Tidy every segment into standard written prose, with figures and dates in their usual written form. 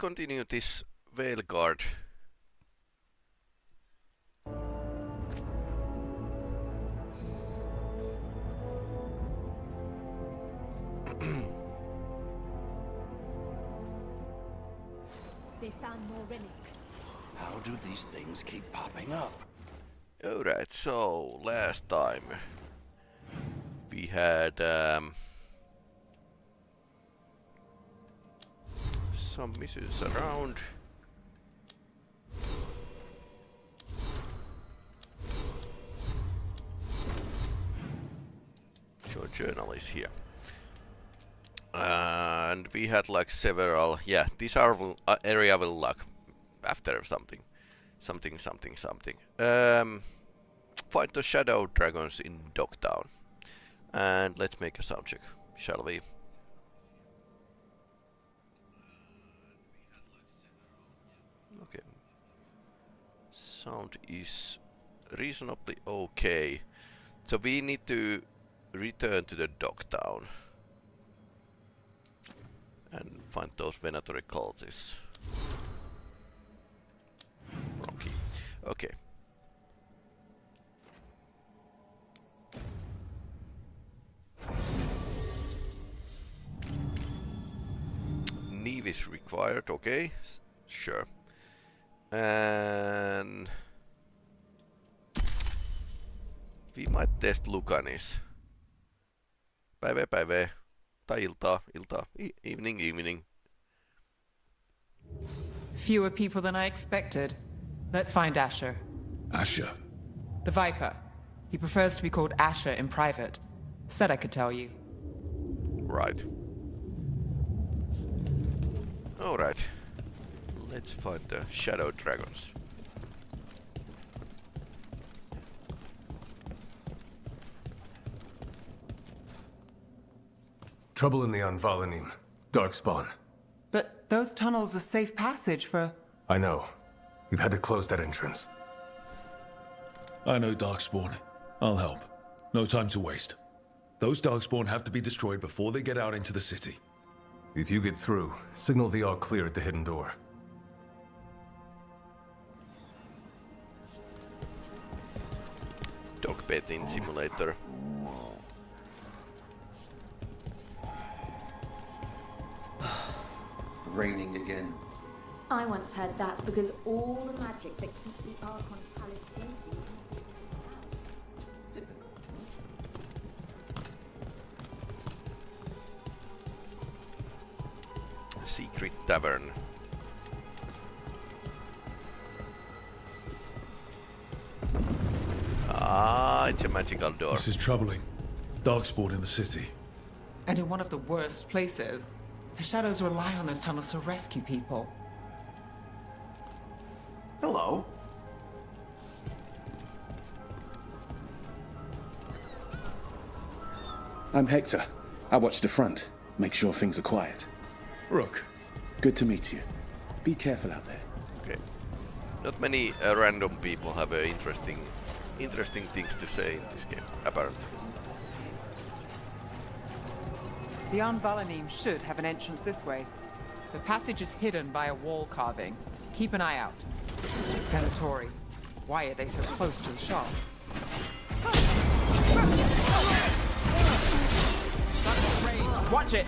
continue this Veilguard. They found more relics. How do these things keep popping up? Alright, so last time we had some missions around. Sure, journal is here. And we had like several, yeah, this area will like after something. Find the shadow dragons in Dogtown. And let's make a sound check, shall we? Okay. Sound is reasonably okay. So we need to return to the Dogtown and find those venatory cultists. Rocky. Okay. Neve is required, okay. Sure. And we might test Lucanis. Päivä. Tai iltaa. Evening. Fewer people than I expected. Let's find Asher. Asher? The Viper. He prefers to be called Asher in private. Said I could tell you. Right. Alright. Let's find the shadow dragons. Trouble in the Anvalanim. Darkspawn. But those tunnels are safe passage for... I know. We've had to close that entrance. I know Darkspawn. I'll help. No time to waste. Those Darkspawn have to be destroyed before they get out into the city. If you get through, signal the all clear at the hidden door. Dog petting simulator. Raining again. I once heard that's because all the magic that keeps the Archon's palace floating. Secret tavern. Ah, it's a magical door. This is troubling. Darkspawn in the city. And in one of the worst places. The Shadows rely on those tunnels to rescue people. Hello. I'm Hector. I watch the front. Make sure things are quiet. Rook. Good to meet you. Be careful out there. Okay. Not many random people have interesting things to say in this game, apparently. The Anvalanim should have an entrance this way. The passage is hidden by a wall carving. Keep an eye out. Venatori. Why are they so close to the shop? That's range. Watch it!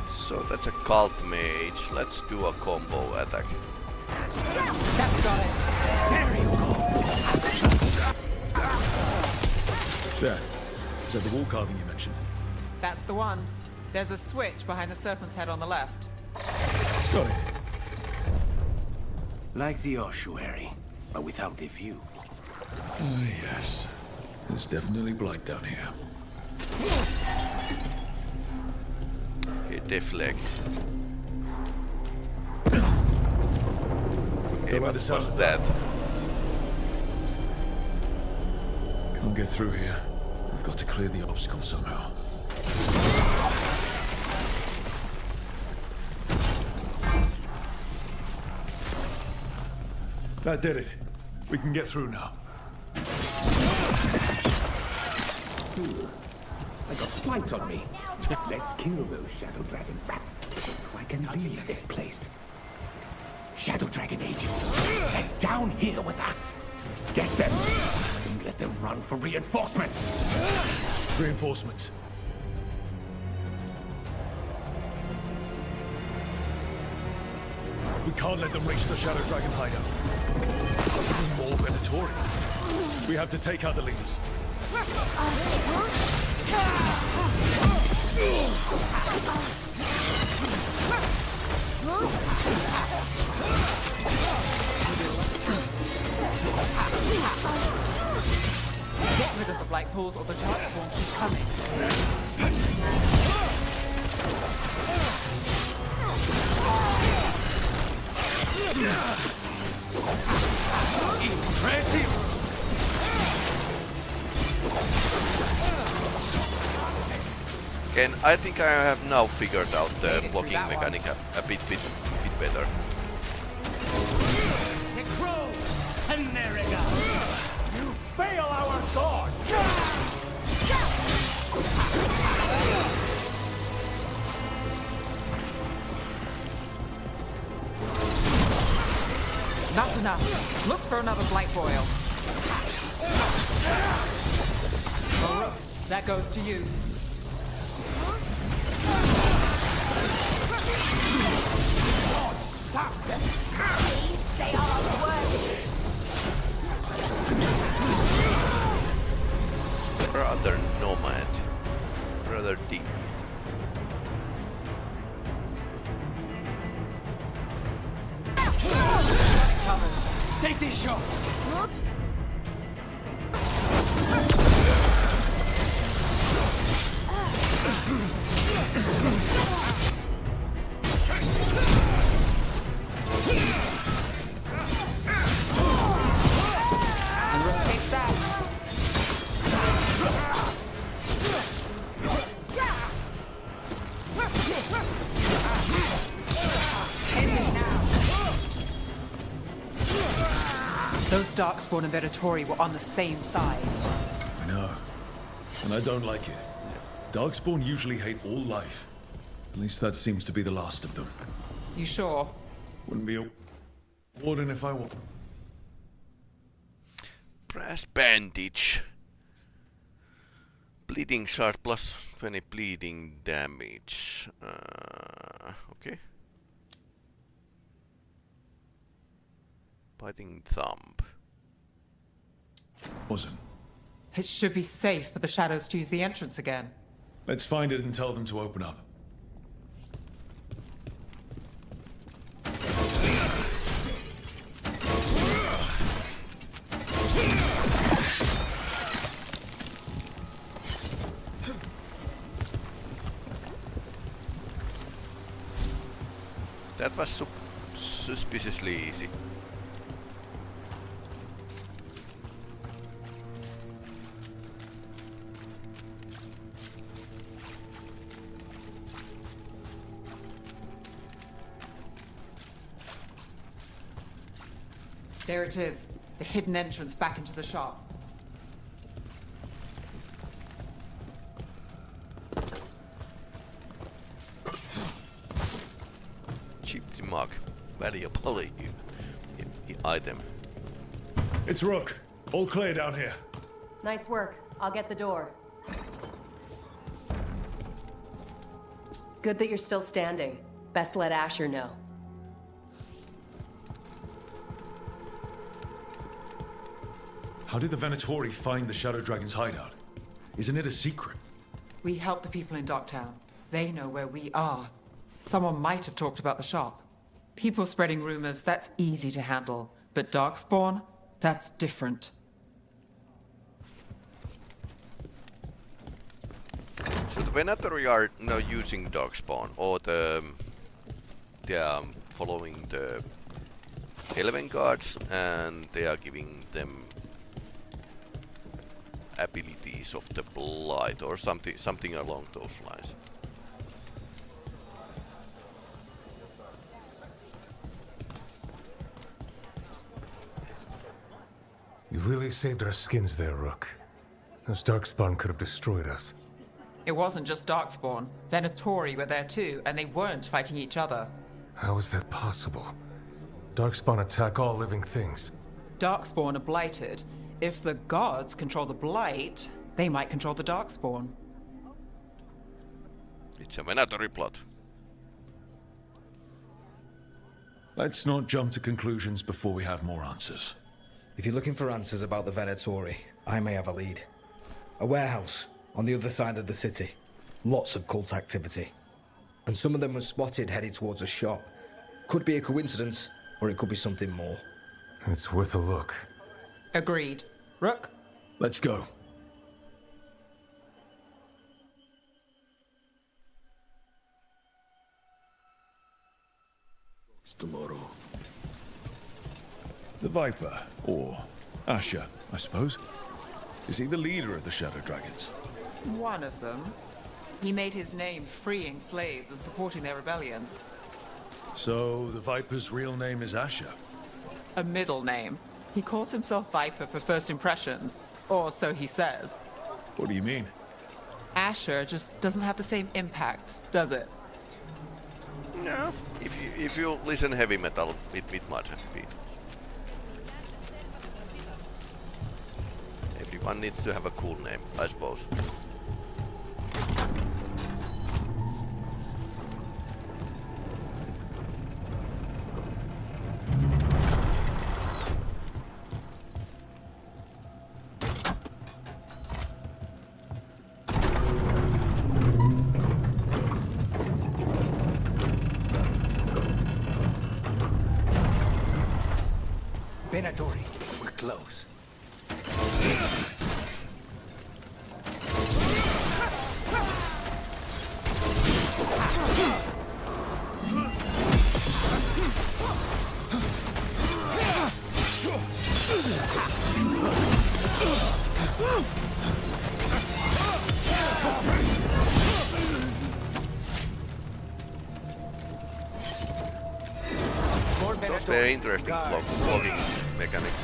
So that's a cult mage. Let's do a combo attack. That's got it. There you go. There. Is that the wall carving you mentioned? That's the one. There's a switch behind the serpent's head on the left. Got it. Like the ossuary, but without the view. Ah, yes. There's definitely blight down here. Okay, deflect. Okay, by what the sound was of that? Can't get through here. We've got to clear the obstacle somehow. That did it. We can get through now. I got flight on me. Let's kill those Shadow Dragon rats so I can leave this place. Shadow Dragon agents, they're down here with us. Get them and let them run for reinforcements. Reinforcements. We can't let them reach the Shadow Dragon hideout. More Venatori. We have to take out the leaders. Get rid of the Black Pools or the Darkspawn keep coming. Impressive! Again, I think I have now figured out the Made it through blocking that one. mechanic a bit better. You fail our god! Not enough. Look for another Blight Royal. Baruch, that goes to you. They are worthy. Brother Nomad. Brother D. Take this shot! Take that. Those Darkspawn and Venatori were on the same side. I know. And I don't like it. Darkspawn usually hate all life. At least that seems to be the last of them. You sure? Wouldn't be a warden if I were. Brass bandage. Bleeding shard plus 20 bleeding damage. Okay. Biting thumb. Wasn't. It should be safe for the shadows to use the entrance again. Let's find it and tell them to open up. That was suspiciously easy. There it is. The hidden entrance back into the shop. Cheap mug. Valuable item. It's Rook. All clear down here. Nice work. I'll get the door. Good that you're still standing. Best let Asher know. How did the Venatori find the Shadow Dragon's hideout? Isn't it a secret? We help the people in Docktown. They know where we are. Someone might have talked about the shop. People spreading rumors, that's easy to handle. But Darkspawn? That's different. So the Venatori are now using Darkspawn, or they are following the Veilguards, and they are giving them abilities of the Blight, or something along those lines. really saved our skins there, Rook. Those Darkspawn could have destroyed us. It wasn't just Darkspawn. Venatori were there too, and they weren't fighting each other. How is that possible? Darkspawn attack all living things. Darkspawn are blighted. If the gods control the blight, they might control the Darkspawn. It's a Venatori plot. Let's not jump to conclusions before we have more answers. If you're looking for answers about the Venatori, I may have a lead. A warehouse on the other side of the city. Lots of cult activity. And some of them were spotted headed towards a shop. Could be a coincidence, or it could be something more. It's worth a look. Agreed. Rook? Let's go. Tomorrow. The Viper, or Asher, I suppose. Is he the leader of the Shadow Dragons? One of them. He made his name freeing slaves and supporting their rebellions. So, the Viper's real name is Asher? A middle name. He calls himself Viper for first impressions, or so he says. What do you mean? Asher just doesn't have the same impact, does it? No, if you listen heavy metal, it might be. Everyone needs to have a cool name, I suppose. Venatori, we're close. Those were interesting blocking mechanics.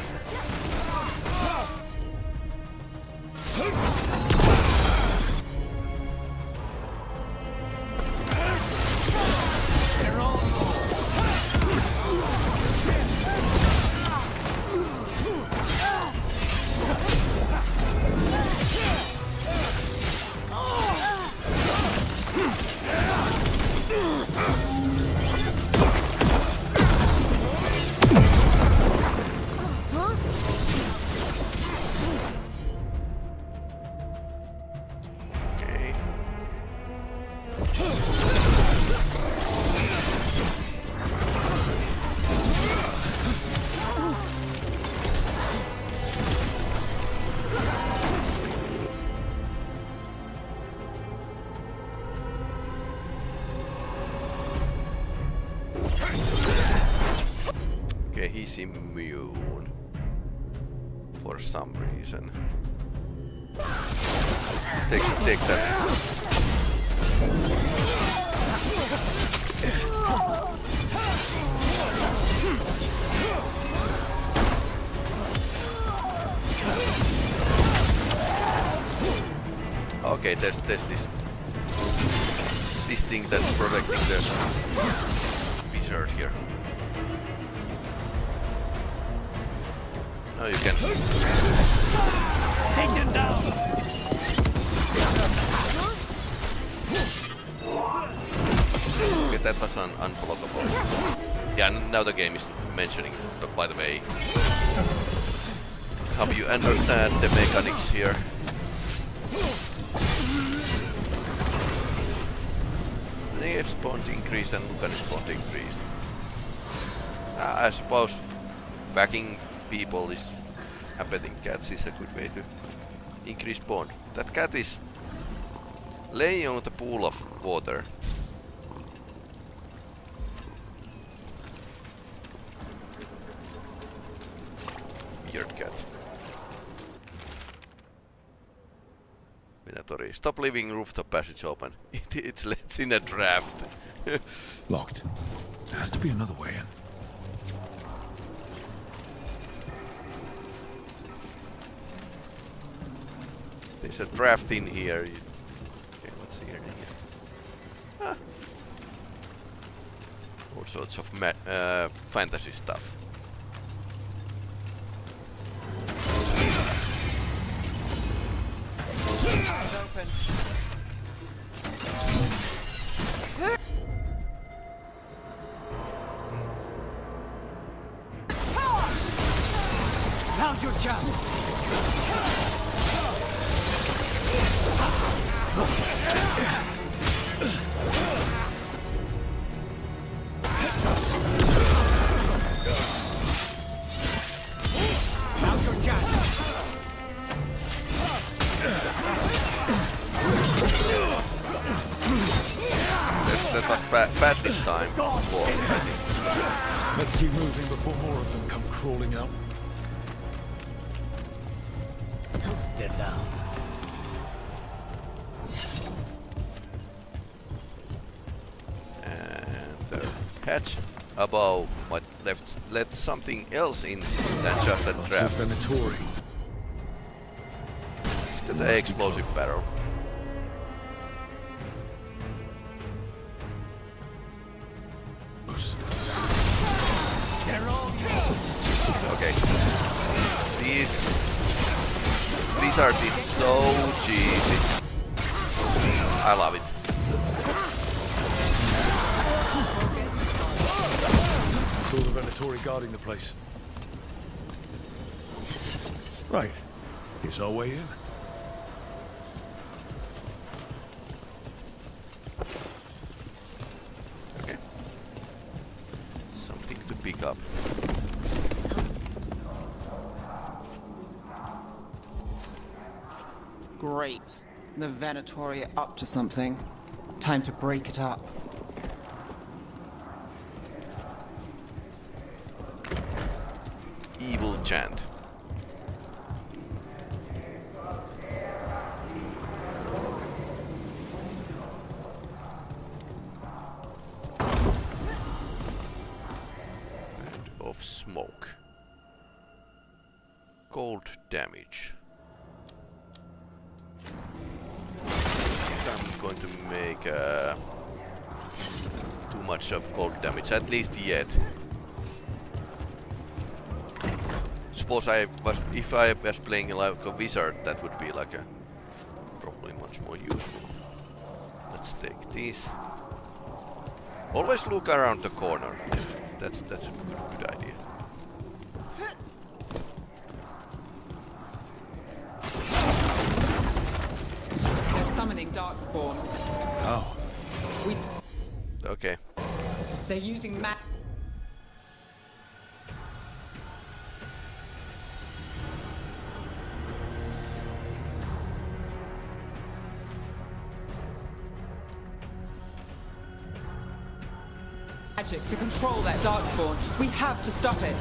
He's immune for some reason. Take that. Okay, there's this thing that's protecting the wizard here. No, you can. Take them down! Okay, that was unblockable. Yeah, now the game is mentioning, by the way, how you understand the mechanics here. The spawn increase and Lucan spawn increase. I suppose backing people is petting cats is a good way to increase bond. That cat is laying on the pool of water. Weird cat. Venatori, stop leaving rooftop passage open. It's in a draft. Locked. There has to be another way in. There's a draft in here. Okay, what's here? Ah. All sorts of fantasy stuff. Eyes open. Now's your chance. Now's your chance. That was bad this time. Whoa. Let's keep moving before more of them come crawling out. They're down. And the hatch above might let something else in than just a trap. That's a Venatori. Is that the explosive barrel? Okay. These are so cheesy. I love it. It's all the Venatori guarding the place. Right. Here's our way in. Okay. Something to pick up. Great. The Venatori are up to something. Time to break it up. Evil chant. And of smoke. Cold damage. I'm going to make too much of cold damage, at least yet. Suppose if I was playing like a wizard, that would be like probably much more useful. Let's take these. Always look around the corner. That's a good idea. They're summoning Darkspawn. How? Okay. They're using magic to control that Darkspawn. We have to stop it.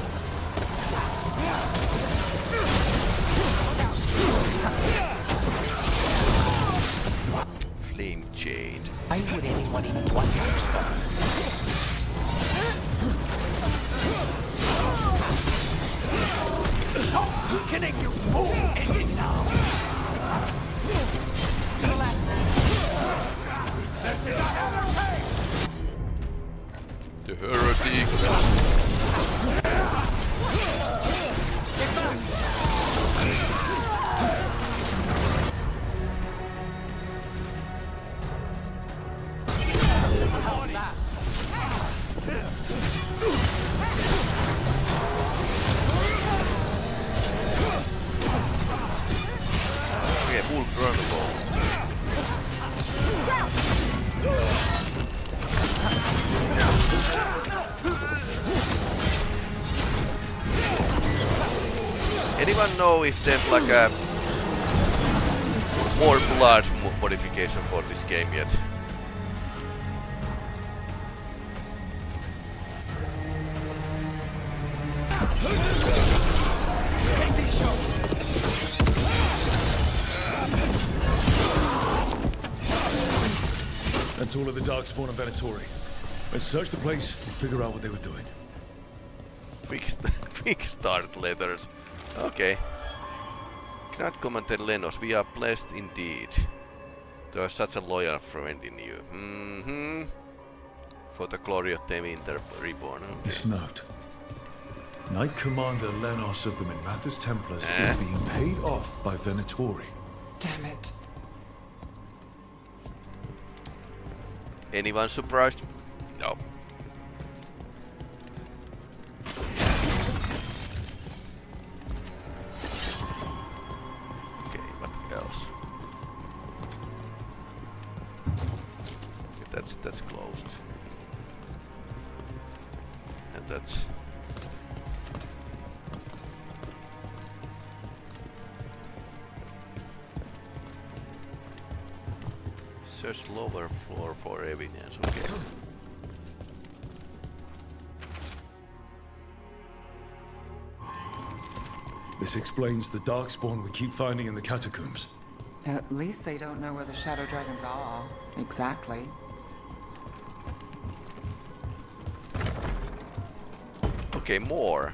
Flame Jade. Why would anyone even want that stuff? Connect your fool engine now. To the left. This is another way. The heretic. Okay, full chronicle. Anyone know if there's like a more blood modification for this game yet? That's all of the Darkspawn and Venatori. Let's search the place and figure out what they were doing. Big start letters. Okay. Knight Commander Lenos, we are blessed indeed. There is such a loyal friend in you. For the glory of Teminter Reborn. Okay. This note. Knight Commander Lenos of the Minrathous Templars is being paid off by Venatori. Damn it. Anyone surprised? No. Okay, what else? Okay, that's closed. And that's search lower floor for evidence. Okay. This explains the darkspawn we keep finding in the catacombs. At least they don't know where the shadow dragons are. Exactly. Okay, more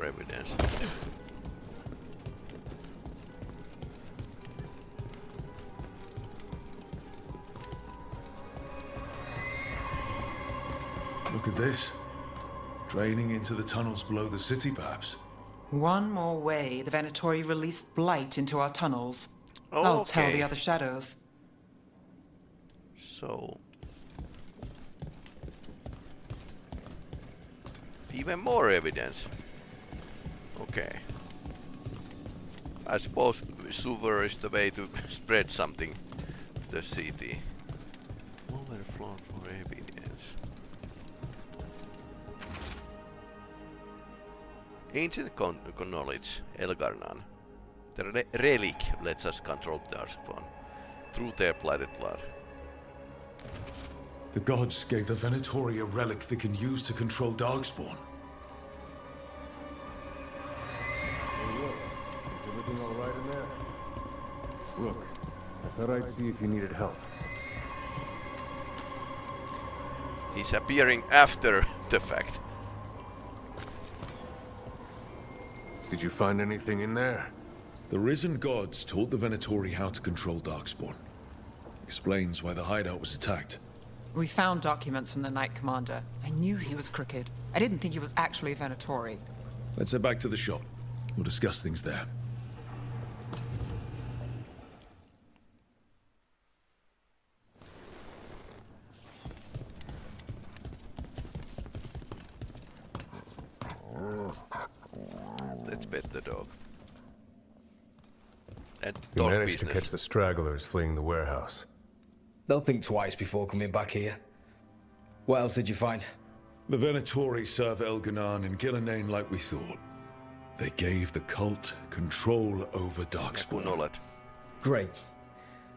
evidence. Look at this. Draining into the tunnels below the city, perhaps. One more way the Venatori released blight into our tunnels. Oh, I'll tell okay. the other shadows. So even more evidence. Okay. I suppose sewer is the way to spread something to the city. Lower floor for evidence. Ancient knowledge, Elgarnan. The relic lets us control Darkspawn through their blighted blood. The gods gave the Venatori a relic they can use to control Darkspawn. Is everything all right in there? Look, I thought I'd see if you needed help. He's appearing after the fact. Did you find anything in there? The risen gods taught the Venatori how to control Darkspawn. Explains why the hideout was attacked. We found documents from the Knight Commander. I knew he was crooked. I didn't think he was actually a Venatori. Let's head back to the shop. We'll discuss things there. Let's pet the dog. And You dog managed to business. catch the stragglers fleeing the warehouse. They'll think twice before coming back here. What else did you find? The Venatori serve Elganan and Gillenane like we thought. They gave the cult control over Darkspawn. Kunolet. Great.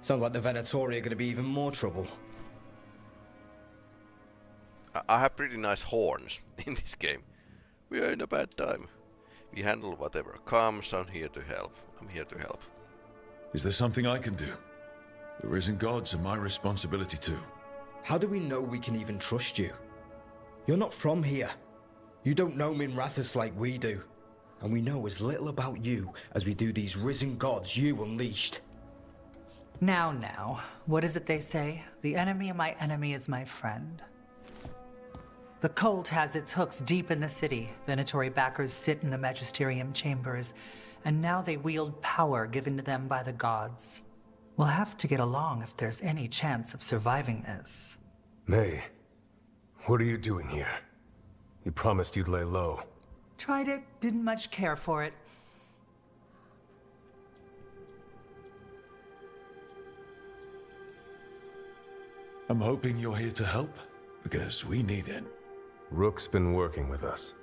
Sounds like the Venatori are going to be even more trouble. I have pretty nice horns in this game. We are in a bad time. We handle whatever comes. I'm here to help. Is there something I can do? The risen gods are my responsibility too. How do we know we can even trust you? You're not from here. You don't know Minrathous like we do. And we know as little about you as we do these risen gods you unleashed. Now, what is it they say? The enemy of my enemy is my friend. The cult has its hooks deep in the city. Venatori backers sit in the magisterium chambers, and now they wield power given to them by the gods. We'll have to get along if there's any chance of surviving this. May, what are you doing here? You promised you'd lay low. Tried it, didn't much care for it. I'm hoping you're here to help, because we need it. Rook's been working with us.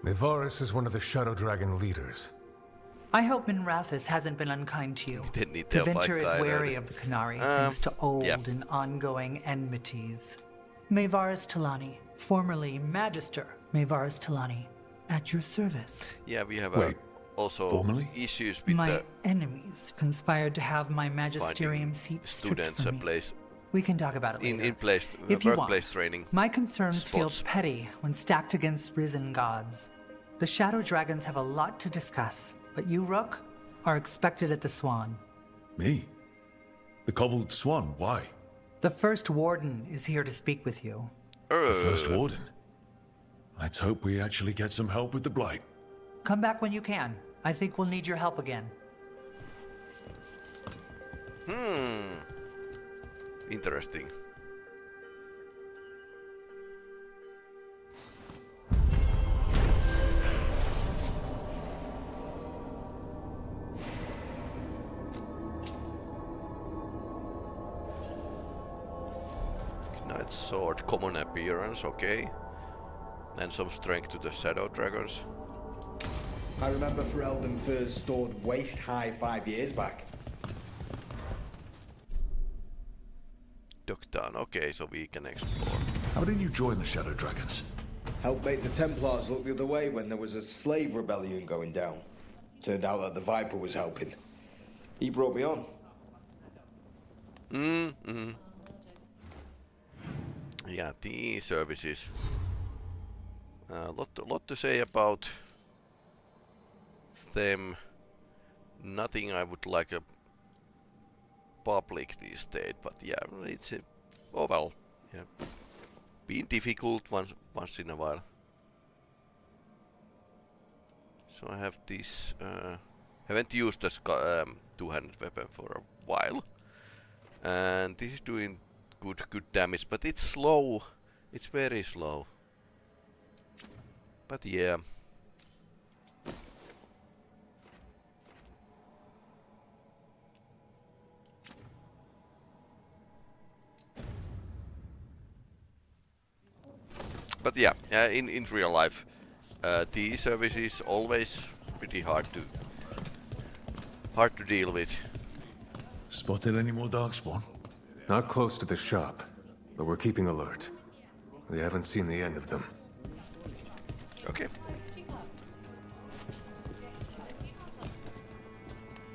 Mevaris is one of the Shadow Dragon leaders. I hope Minrathous hasn't been unkind to you. Didn't need The help like Venture is that, wary either. of the Canary thanks to old yeah. and ongoing enmities. Mevaris Talani, formerly Magister Mevaris Talani, at your service. Yeah, we have Wait, also formally? issues with My the enemies conspired to have my magisterium finding seat stripped students from a me. place We can talk about it later. in place If you workplace want. training. My concerns spots. feel petty when stacked against risen gods. The Shadow Dragons have a lot to discuss, but you, Rook, are expected at the Swan. Me? The Cobbled Swan, why? The First Warden is here to speak with you. The First Warden? Let's hope we actually get some help with the Blight. Come back when you can. I think we'll need your help again. Interesting. Knight Sword, common appearance, okay. And some strength to the Shadow Dragons. I remember Ferelden furs stored waist high 5 years back. Duckdown, okay, so we can explore. How did you join the Shadow Dragons? Helped make the Templars look the other way when there was a slave rebellion going down. Turned out that the Viper was helping. He brought me on. Yeah, the services. Lot to say about them. Nothing I would like a publicly state, but yeah, it's oh well, yeah, been difficult once in a while. So I have this. Haven't used this two-handed weapon for a while, and this is doing good damage, but it's slow. It's very slow. But yeah. But yeah, in real life, the service is always pretty hard to deal with. Spotted any more Darkspawn? Not close to the shop, but we're keeping alert. We haven't seen the end of them. Okay.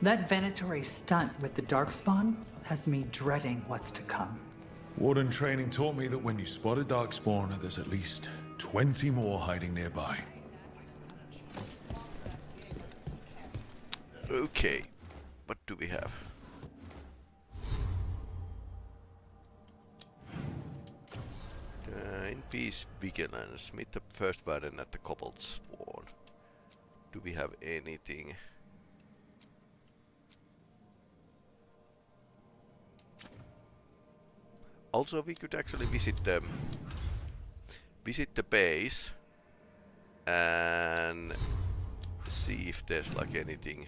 That Venatori stunt with the Darkspawn has me dreading what's to come. Warden training taught me that when you spot a Darkspawn, there's at least 20 more hiding nearby. Okay, what do we have? In peace, vigilance. Meet the first warden at the Cobbled Swan. Do we have anything? Also, we could actually visit the base and see if there's like anything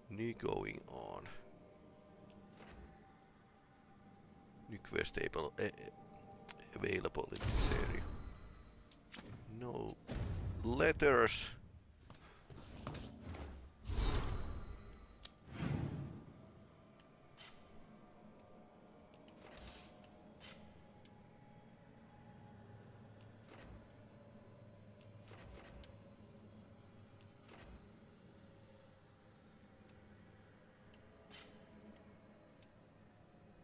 new going on. New quest available in this area. No letters.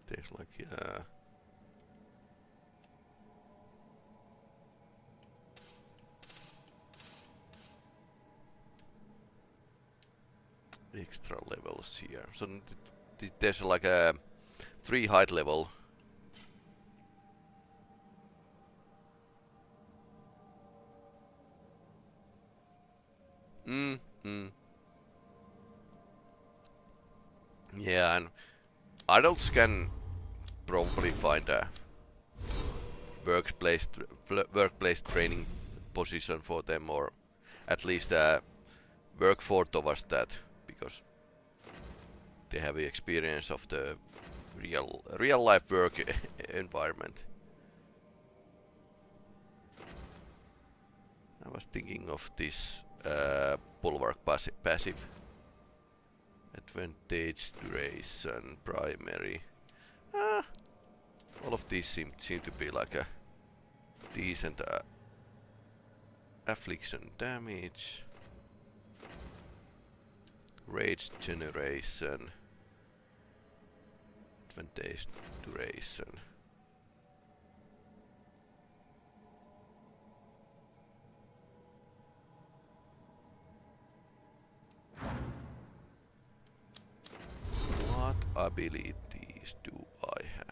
There's like extra levels here. So there's like a 3 height level. Yeah, and adults can probably find a workplace training position for them, or at least work for towards that, because they have the experience of the real life work environment. I was thinking of this bulwark passive. Advantage, duration, primary. All of these seem to be like a decent affliction damage, rage generation, advantage, duration. abilities do I have?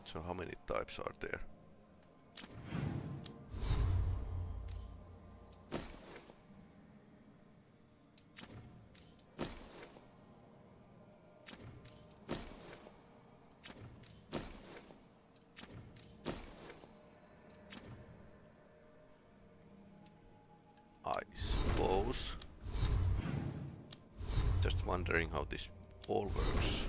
So how many types are there? I suppose. Just wondering how this all works.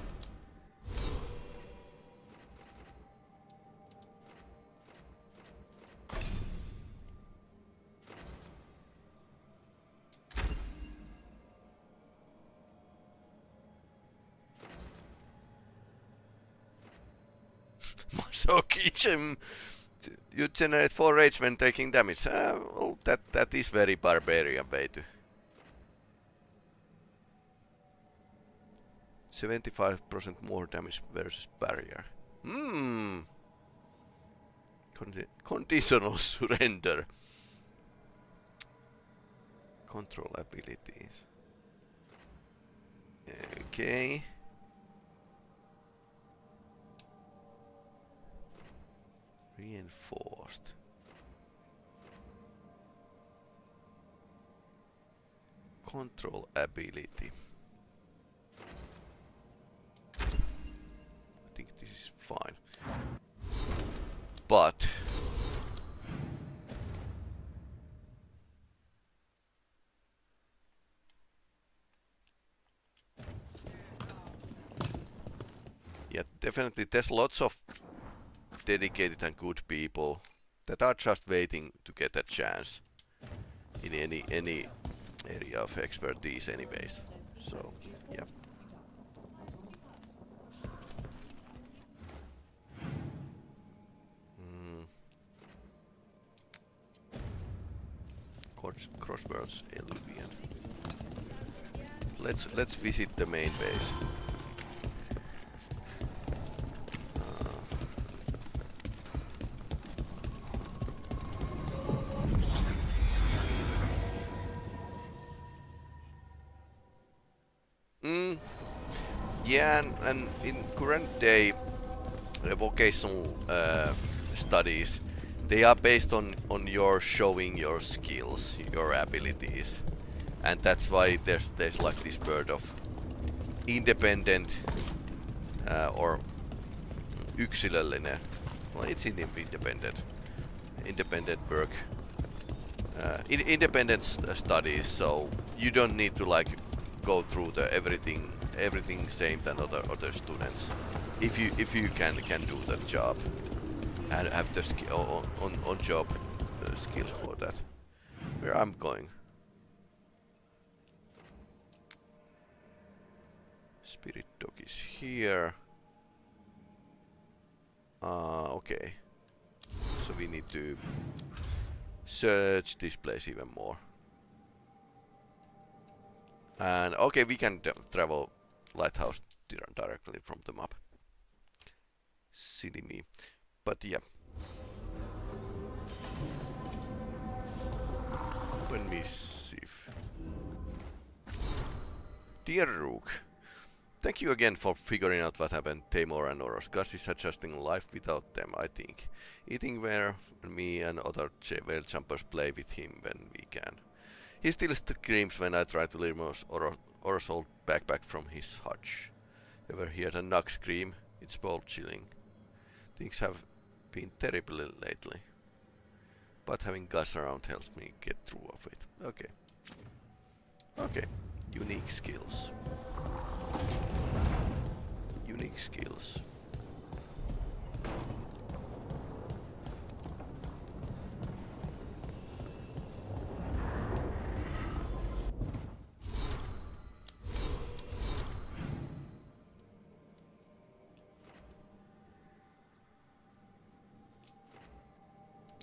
Masochism. You generate 4 rage when taking damage. Well, that is very barbarian way to. 75% more damage versus barrier. Conditional surrender. Control abilities. Okay. Reinforced. Control ability. I think this is fine. But yeah, definitely there's lots of dedicated and good people that are just waiting to get a chance in any area of expertise anyways. So yeah. Crosswords Eluvian. Let's visit the main base. Yeah, and in current day vocational studies, they are based on your showing your skills, your abilities, and that's why there's like this word of independent or yksilöllinen. Well, it's independent work, independent studies. So you don't need to like go through the everything same than other students. If you can do that job and have the skill on job skills for that. Where I'm going? Spirit dog is here. Okay. So we need to search this place even more. And okay, we can travel lighthouse directly from the map. Silly me. But yeah. Open missive. Dear Rook, thank you again for figuring out what happened to Tamor and Oros. Gus is adjusting life without them, I think. Eating where me and other whale jumpers play with him when we can. He still screams when I try to remove Oros' old backpack from his hutch. Ever heard a Nug scream? It's bone chilling. Things have been terrible lately, but having Gus around helps me get through of it. Okay. Okay. Unique skills. Unique skills.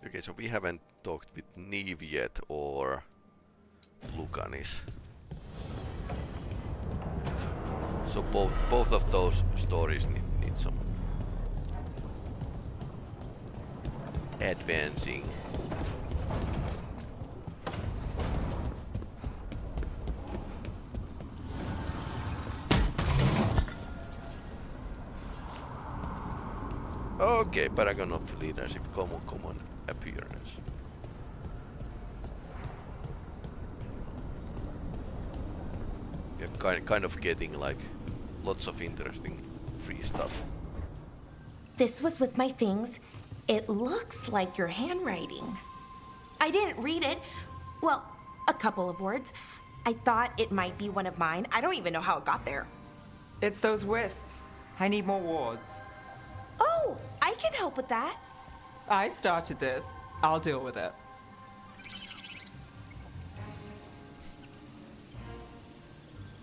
Okay, so we haven't talked with Neve yet or Lucanis. So both of those stories need some advancing. Okay, Paragon of Leadership, common appearance. We're kind of getting like lots of interesting free stuff. This was with my things. It looks like your handwriting. I didn't read it. Well, a couple of words. I thought it might be one of mine. I don't even know how it got there. It's those wisps. I need more wards. Oh, I can help with that. I started this. I'll deal with it.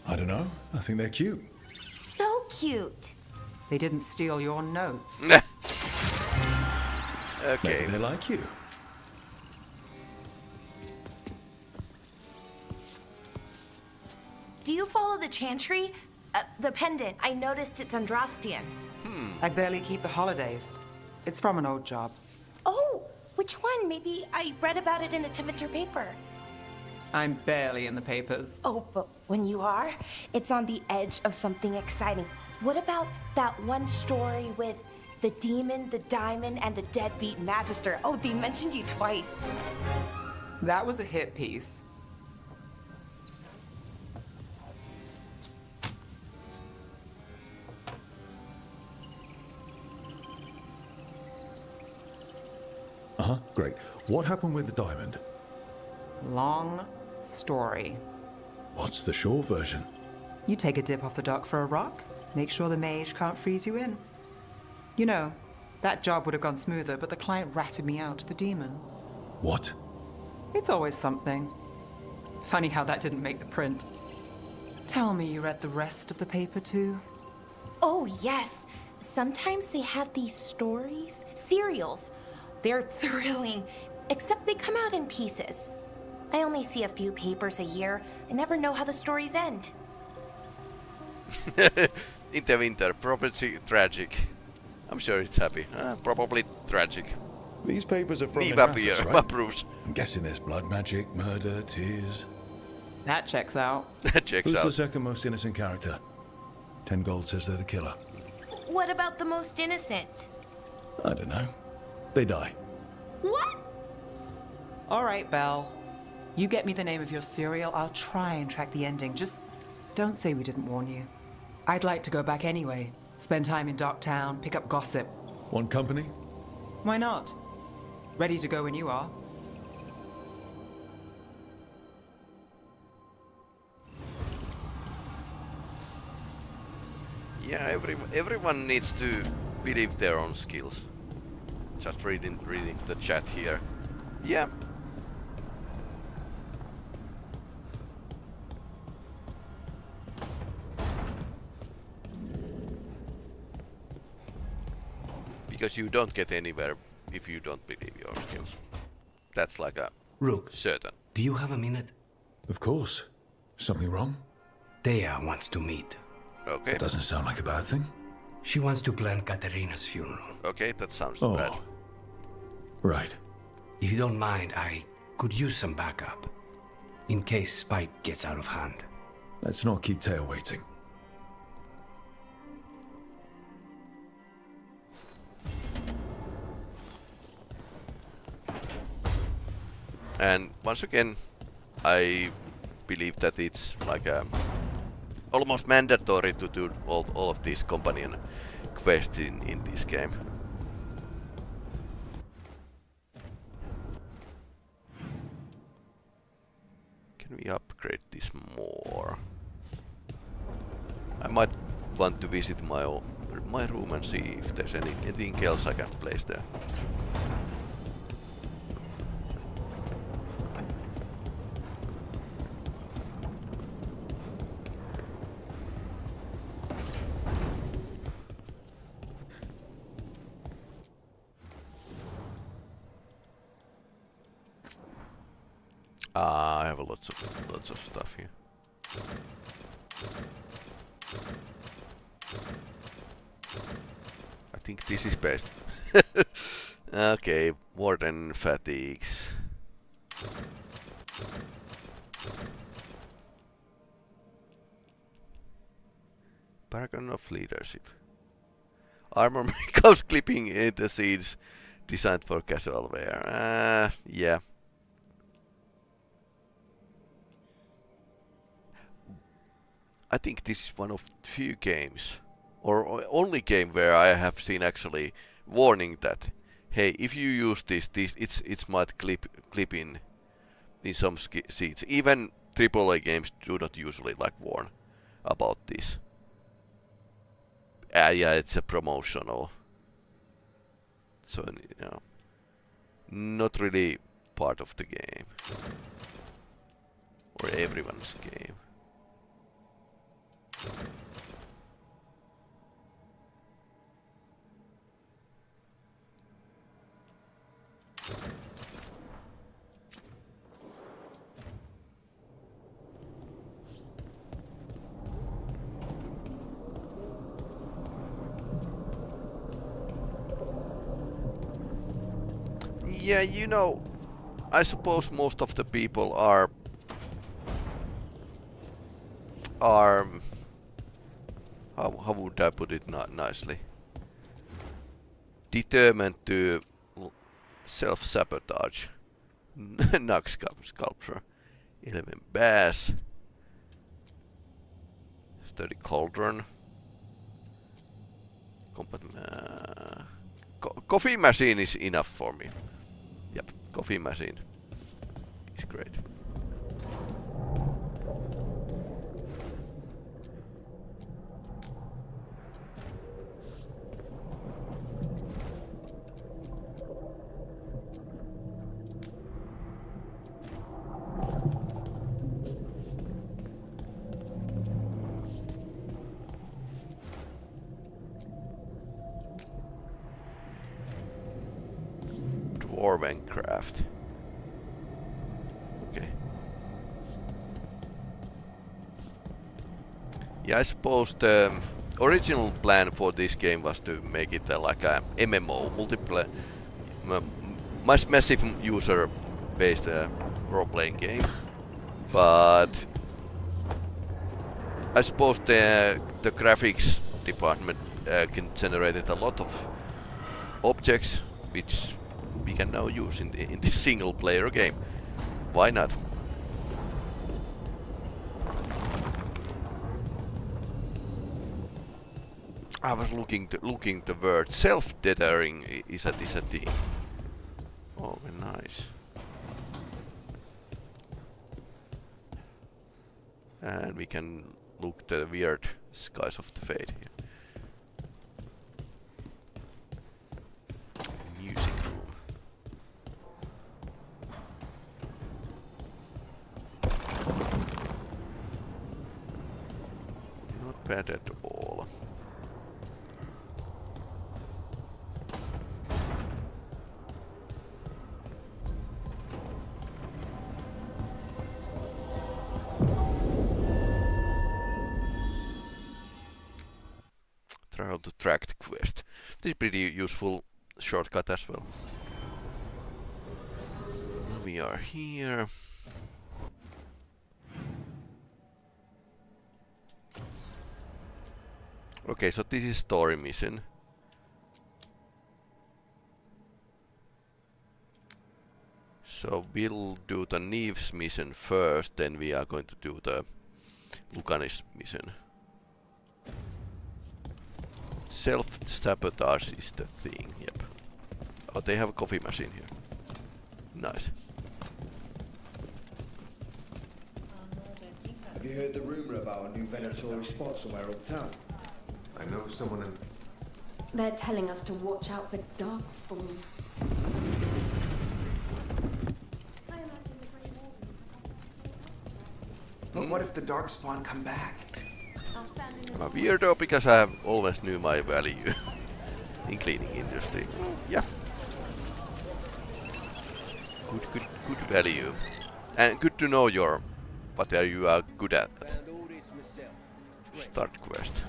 I don't know. I think they're cute. So cute. They didn't steal your notes. Okay. Maybe they like you. Do you follow the chantry? The pendant. I noticed it's Andrastian. I barely keep the holidays. It's from an old job. Oh, which one? Maybe I read about it in a Timenter paper. I'm barely in the papers. Oh, but when you are, it's on the edge of something exciting. What about that one story with the demon, the diamond, and the deadbeat magister? Oh, they mentioned you twice. That was a hit piece. Uh-huh, great. What happened with the diamond? Long story. What's the short version? You take a dip off the dock for a rock, make sure the mage can't freeze you in. You know, that job would have gone smoother, but the client ratted me out to the demon. What? It's always something. Funny how that didn't make the print. Tell me you read the rest of the paper too? Oh, yes. Sometimes they have these stories, serials. They're thrilling, except they come out in pieces. I only see a few papers a year. I never know how the stories end. In the winter, probably tragic. I'm sure it's happy. Probably tragic. These papers are from Leave the up here, Rathers, right? Bruce. I'm guessing there's blood magic, murder, tears. That checks out. That checks Who's out. the second most innocent character? 10 gold says they're the killer. What about the most innocent? I don't know. They die. What? All right, Belle. You get me the name of your serial, I'll try and track the ending. Just don't say we didn't warn you. I'd like to go back anyway. Spend time in Docktown, pick up gossip. Want company? Why not? Ready to go when you are. Yeah, everyone needs to believe their own skills. Just reading the chat here. Yeah. Because you don't get anywhere if you don't believe your skills. That's like a Rook, certain. do you have a minute? Of course. Something wrong? Dea wants to meet. Okay. That doesn't sound like a bad thing. She wants to plan Katerina's funeral. Okay, that sounds Oh. bad. Right. If you don't mind, I could use some backup. In case Spite gets out of hand. Let's not keep Tail waiting. And once again, I believe that it's like almost mandatory to do all of these companion quests in this game. Can we upgrade this more? I might want to visit my room and see if there's anything else I can place there. I have lots of stuff here. I think this is best. Okay, Warden fatigues. Paragon of Leadership. Armor makeup clipping in the scenes designed for casual wear. Yeah. I think this is one of few games, or only game where I have seen actually warning that, hey, if you use this, it might clip in some seats. Even AAA games do not usually like warn about this. Yeah, it's a promotional, so you know, not really part of the game or everyone's game. Yeah, you know, I suppose most of the people are how would I put it nicely? Determined to self-sabotage. Nug sculpture. 11 bass. Sturdy cauldron. Coffee machine is enough for me. Yep, coffee machine is great. Dwarven craft. Okay. Yeah, I suppose the original plan for this game was to make it like a MMO, multiplayer, massive user-based role-playing game. But I suppose the graphics department can generate a lot of objects which we can now use in this single-player game. Why not? I was looking the word self-dithering is a thing. Oh, nice. And we can look the weird skies of the fate here. Music room. Not bad at all. Travel to tract quest. This is pretty useful shortcut as well. We are here. Okay, so this is story mission. So we'll do the Neves mission first, then we are going to do the Lucanis mission. Self-sabotage is the thing, yep. Oh, they have a coffee machine here. Nice. Have you heard the rumor about a new Venatori spot somewhere uptown? I know someone in... They're telling us to watch out for darkspawn. But what if the darkspawn come back? I'm a weirdo because I have always knew my value in cleaning industry. Yeah. Good value. And good to know what you are good at. Start quest.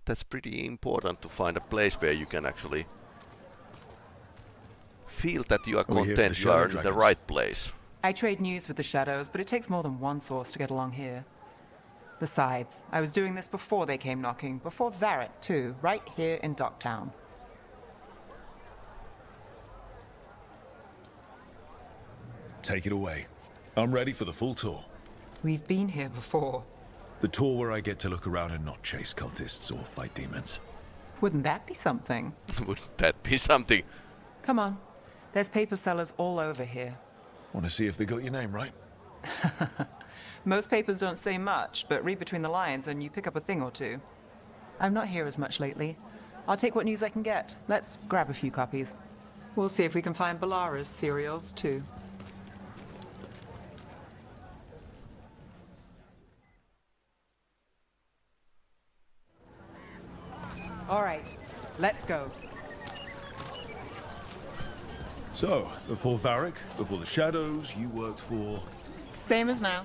That's pretty important to find a place where you can actually feel that you are content, you are in the right place. I trade news with the Shadows, but it takes more than one source to get along here. Besides, I was doing this before they came knocking, before Varret too, right here in Docktown. Take it away. I'm ready for the full tour. We've been here before. The tour where I get to look around and not chase cultists or fight demons. Wouldn't that be something? Wouldn't that be something? Come on. There's paper sellers all over here. Want to see if they got your name right? Most papers don't say much, but read between the lines and you pick up a thing or two. I'm not here as much lately. I'll take what news I can get. Let's grab a few copies. We'll see if we can find Balara's cereals, too. All right, let's go. So, before Varric, before the Shadows, you worked for... Same as now.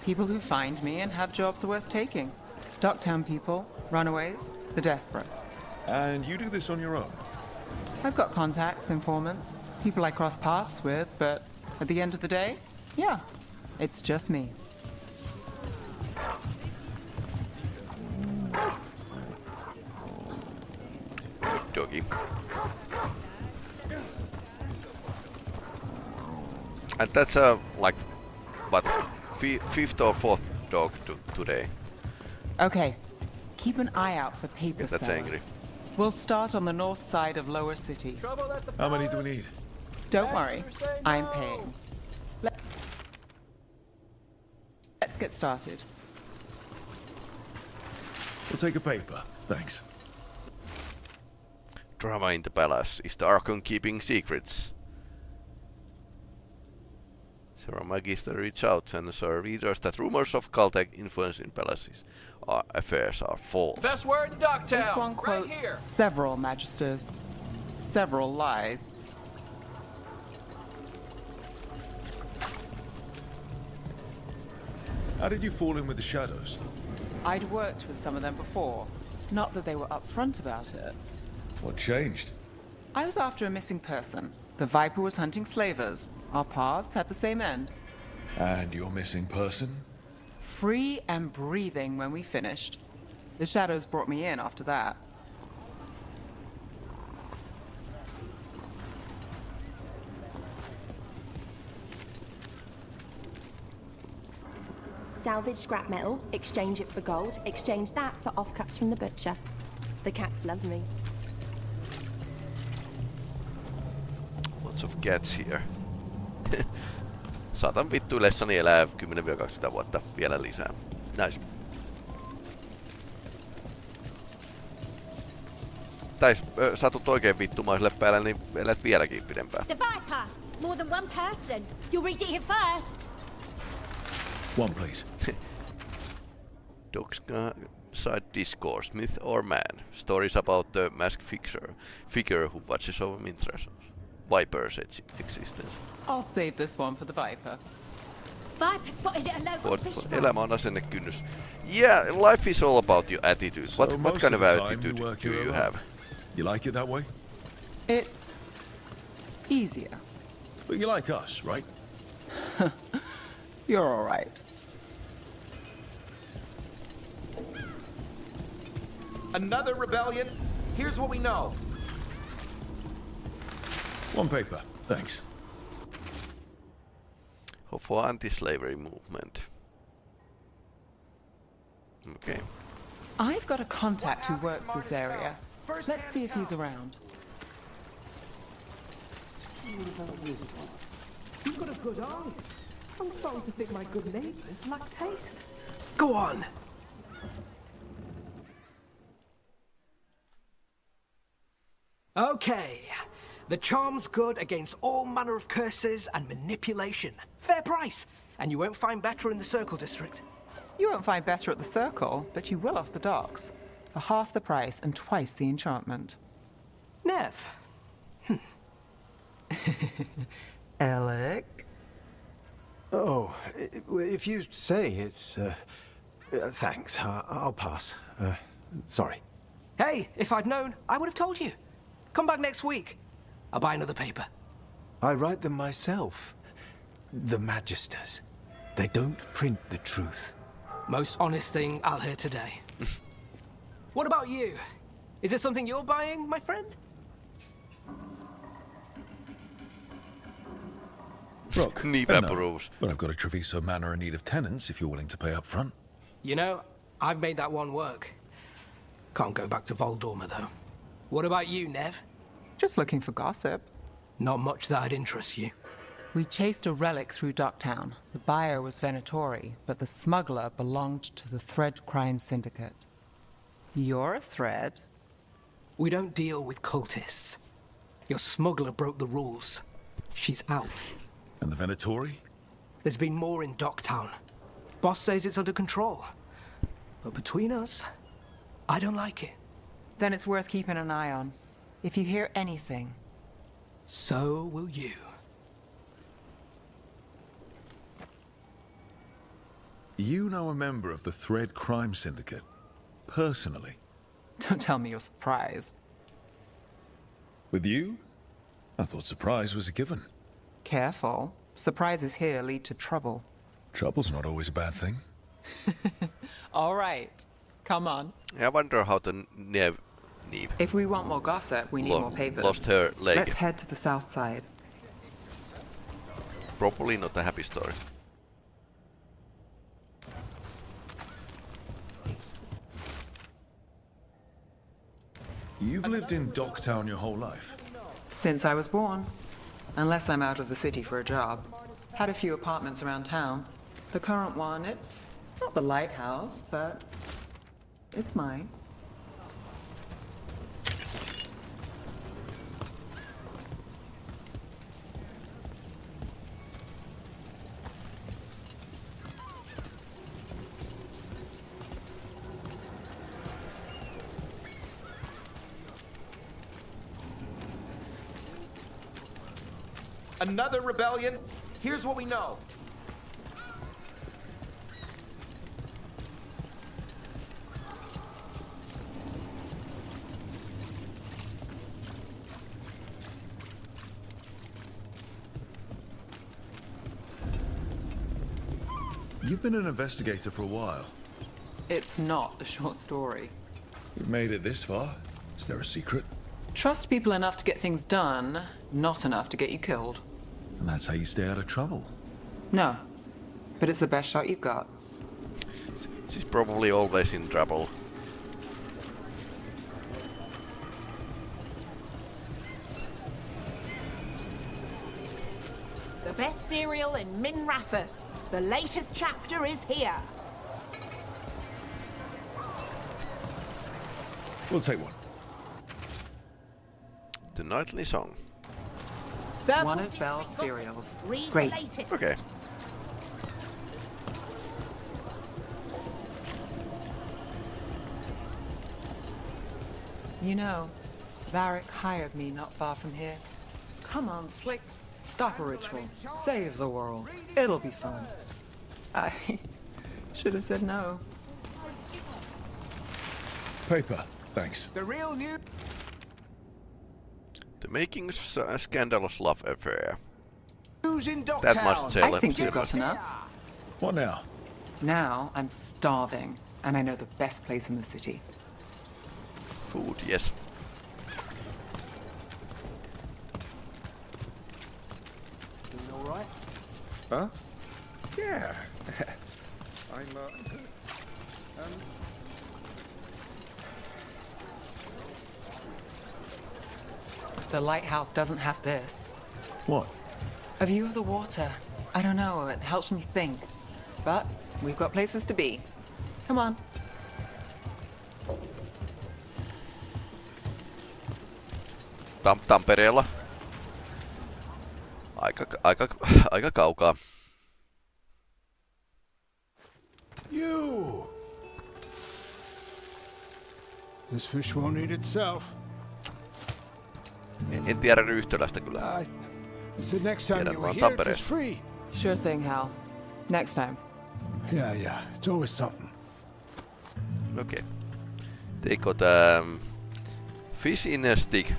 People who find me and have jobs worth taking. Docktown people, runaways, the desperate. And you do this on your own? I've got contacts, informants, people I cross paths with, but at the end of the day, yeah, it's just me. Doggy. And that's like, what, fifth or fourth dog today. Okay, keep an eye out for paper That's sellers. angry. We'll start on the north side of Lower City. How many do we need? Don't worry, I'm paying. Let's get started. We'll take a paper, thanks. Drama in the palace. Is the Archon keeping secrets? Several Magister reach out and assure readers that rumors of cultic influence in palaces affairs are false. Best word in Ducktown. This one right quotes here. several magisters, several lies. How did you fall in with the Shadows? I'd worked with some of them before. Not that they were upfront about it. What changed? I was after a missing person. The Viper was hunting slavers. Our paths had the same end. And your missing person? Free and breathing when we finished. The Shadows brought me in after that. Salvage scrap metal, exchange it for gold, exchange that for offcuts from the butcher. The cats love me. Lots of cats here. Saatan vittuillessani elää 10-20 vuotta vielä lisää. Nice. Tai satut oikein vittumaiselle päälle, niin elät vieläkin pidempään. The Viper! More than one person. You'll read it here first. One, please. Dog's side discourse, myth or man. Stories about the masked figure who watches over Mintra's Viper's existence. I'll save this one for the Viper. Viper spotted at a local fish farm. Elämä on asennekynnys. Yeah, life is all about your attitude. So What kind of attitude do you have? You like it that way? It's easier. But you like us, right? You're all right. Another rebellion? Here's what we know. One paper, thanks. For anti-slavery movement. Okay. I've got a contact who works this area. Let's see if he's around. You've got a good eye. I'm starting to think my good neighbours lack taste. Go on. Okay. The charm's good against all manner of curses and manipulation. Fair price. And you won't find better in the Circle District. You won't find better at the Circle, but you will off the docks. For half the price and twice the enchantment. Nev. Alec? Oh, if you say it's... thanks. I'll pass. Sorry. Hey, if I'd known, I would have told you. Come back next week. I'll buy another paper. I write them myself. The Magisters. They don't print the truth. Most honest thing I'll hear today. What about you? Is it something you're buying, my friend? Look, Neve I know, approves. but I've got a Treviso Manor in need of tenants if you're willing to pay up front. You know, I've made that one work. Can't go back to Voldorma, though. What about you, Nev? Just looking for gossip. Not much that'd interest you. We chased a relic through Docktown. The buyer was Venatori, but the smuggler belonged to the Thread Crime Syndicate. You're a Thread? We don't deal with cultists. Your smuggler broke the rules. She's out. And the Venatori? There's been more in Docktown. Boss says it's under control. But between us, I don't like it. Then it's worth keeping an eye on. If you hear anything. So will you. You know a member of the Thread Crime Syndicate? Personally? Don't tell me you're surprised. With you? I thought surprise was a given. Careful. Surprises here lead to trouble. Trouble's not always a bad thing. All right. Come on. I wonder how the Neve If we want more gossip, we need more papers. lost her leg. Let's head to the south side. Probably not a happy story. You've lived in Docktown your whole life? Since I was born. Unless I'm out of the city for a job. Had a few apartments around town. The current one, it's not the lighthouse, but it's mine. Another rebellion? Here's what we know. You've been an investigator for a while. It's not a short story. You've made it this far. Is there a secret? Trust people enough to get things done, not enough to get you killed. And that's how you stay out of trouble. No. But it's the best shot you've got. She's probably always in trouble. The best cereal in Minrathous. The latest chapter is here. We'll take one. The nightly song. One of Belle's cereals. Read Great. the latest. Okay. You know, Varric hired me not far from here. Come on, Slick. Stop a ritual. Save the world. It'll be fun. I should have said no. Paper, thanks. The real new. The making a scandalous love affair. Who's in That must say I think you've got enough. What now? Now I'm starving, and I know the best place in the city. Food, yes. Doing all right? Huh? Yeah. I'm, The lighthouse doesn't have this. What? A view of the water. I don't know, it helps me think. But we've got places to be. Come on. Tampereella. Aika kaukaa. You! This fish won't eat itself. En tiedä Ryhtölästä kyllä. I said next time Tiedän you vaan were here, it was Tampereesta. free. Sure thing, Hal. Next time. Yeah. It's always something. Okay. They got fish in a stick.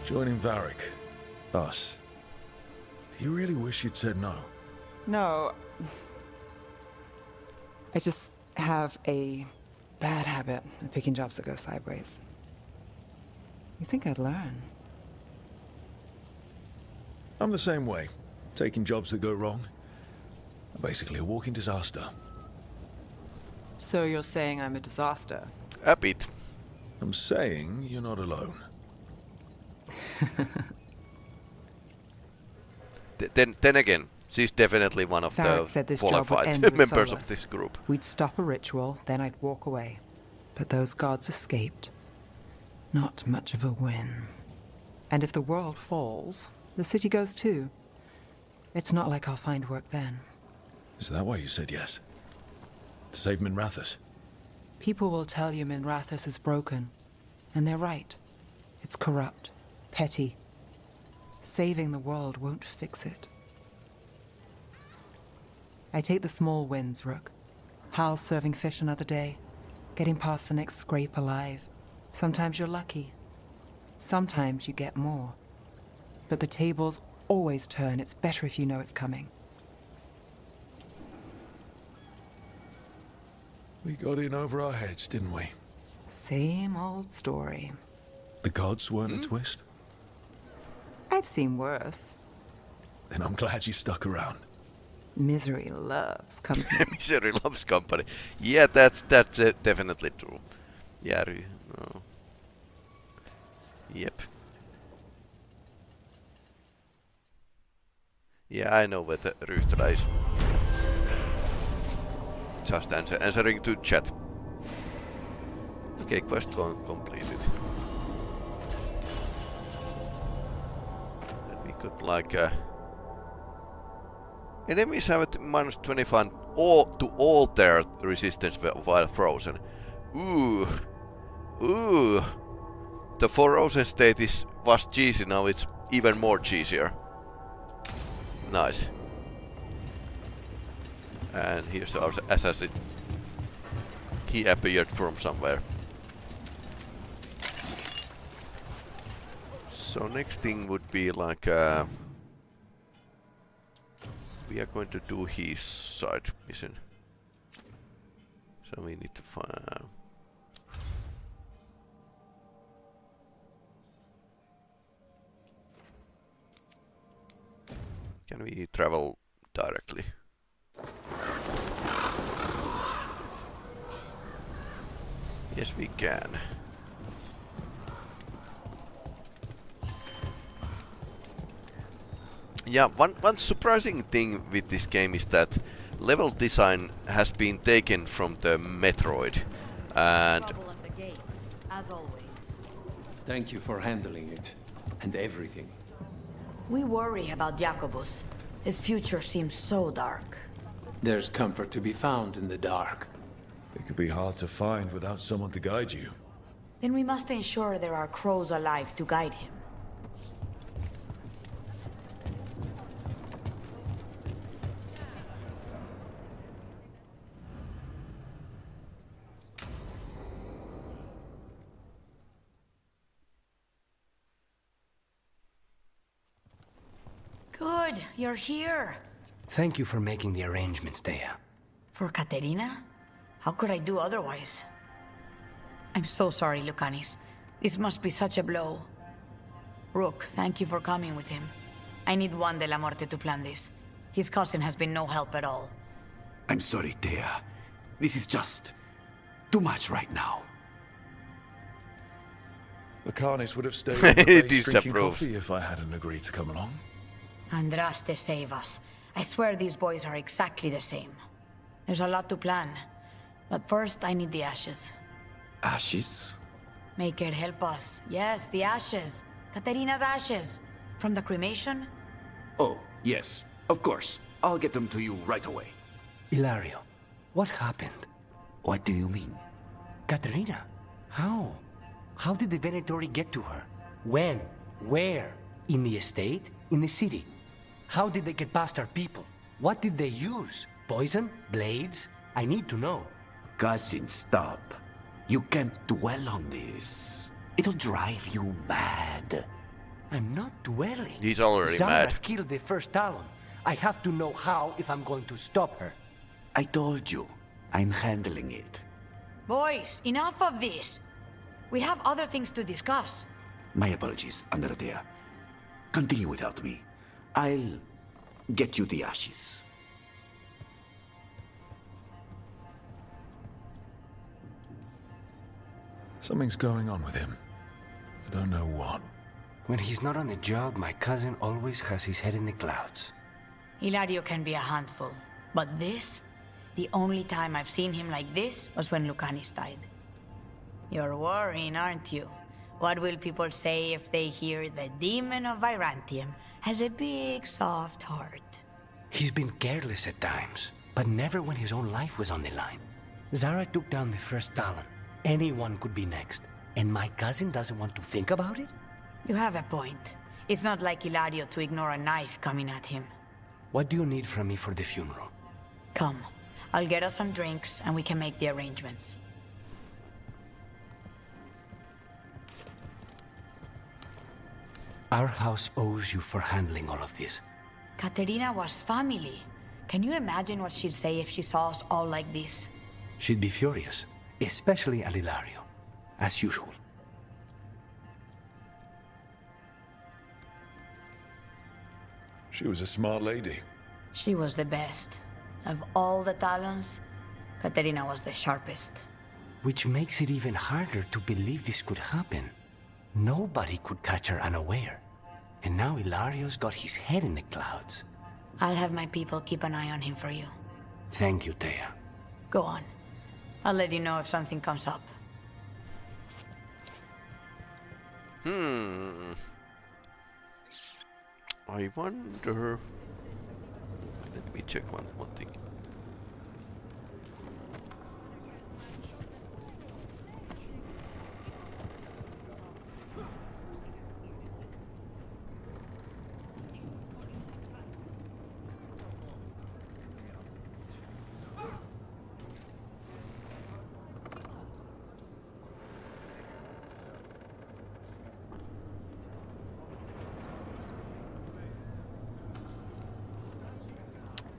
Joining Varric. Us. Do you really wish you'd said no? No. I just have a bad habit of picking jobs that go sideways. You think I'd learn? I'm the same way. Taking jobs that go wrong. I'm basically a walking disaster. So you're saying I'm a disaster? A bit. I'm saying you're not alone. Then again, she's definitely one of Varric said the this job would qualified end with members Solus. of this group. We'd stop a ritual, then I'd walk away. But those gods escaped. Not much of a win. And if the world falls, the city goes too. It's not like I'll find work then. Is that why you said yes? To save Minrathous? People will tell you Minrathous is broken. And they're right. It's corrupt. Petty. Saving the world won't fix it. I take the small wins, Rook. Hal serving fish another day. Getting past the next scrape alive. Sometimes you're lucky. Sometimes you get more. But the tables always turn. It's better if you know it's coming. We got in over our heads, didn't we? Same old story. The gods weren't a twist? I've seen worse. Then I'm glad you stuck around. Misery loves company. Misery loves company. Yeah, that's definitely true. Yeah, no. Yep. Yeah, I know where the Ryhtra is. Just answering to chat. Okay, quest completed. Then we could like enemies have at minus 25 or to alter resistance while frozen. Ooh. Ooh. The frozen state was cheesy, now it's even more cheesier. Nice. And here's our assassin. He appeared from somewhere. So next thing would be like we are going to do his side mission. So we need to find can we travel directly? Yes, we can. Yeah, one surprising thing with this game is that level design has been taken from the Metroid, and as always. Thank you for handling it and everything. We worry about Jacobus. His future seems so dark. There's comfort to be found in the dark. It could be hard to find without someone to guide you. Then we must ensure there are crows alive to guide him. Good, you're here. Thank you for making the arrangements, Dea. For Katerina? How could I do otherwise? I'm so sorry, Lucanis. This must be such a blow. Rook, thank you for coming with him. I need Juan de la Muerte to plan this. His cousin has been no help at all. I'm sorry, Dea. This is just too much right now. Lucanis would have stayed on the base drinking Disapproves. coffee if I hadn't agreed to come along. Andraste save us. I swear these boys are exactly the same. There's a lot to plan. But first, I need the ashes. Ashes? Make it help us. Yes, the ashes. Katerina's ashes. From the cremation? Oh, yes. Of course. I'll get them to you right away. Ilario, what happened? What do you mean? Katerina? How? How did the Venatori get to her? When? Where? In the estate? In the city? How did they get past our people? What did they use? Poison? Blades? I need to know. Cousin, stop. You can't dwell on this. It'll drive you mad. I'm not dwelling. He's already Zara mad. killed the first Talon. I have to know how if I'm going to stop her. I told you, I'm handling it. Boys, enough of this. We have other things to discuss. My apologies, Undertea. Continue without me. I'll get you the ashes. Something's going on with him. I don't know what. When he's not on the job, my cousin always has his head in the clouds. Hilario can be a handful, but this? The only time I've seen him like this was when Lucanis died. You're worrying, aren't you? What will people say if they hear the demon of Virantium has a big, soft heart? He's been careless at times, but never when his own life was on the line. Zara took down the first Talon. Anyone could be next. And my cousin doesn't want to think about it? You have a point. It's not like Hilario to ignore a knife coming at him. What do you need from me for the funeral? Come. I'll get us some drinks and we can make the arrangements. Our house owes you for handling all of this. Katerina was family. Can you imagine what she'd say if she saw us all like this? She'd be furious, especially at Hilario, as usual. She was a smart lady. She was the best. Of all the Talons, Katerina was the sharpest. Which makes it even harder to believe this could happen. Nobody could catch her unaware. And now Hilario's got his head in the clouds. I'll have my people keep an eye on him for you. Thank you, Thea. Go on. I'll let you know if something comes up. I wonder... Let me check one thing.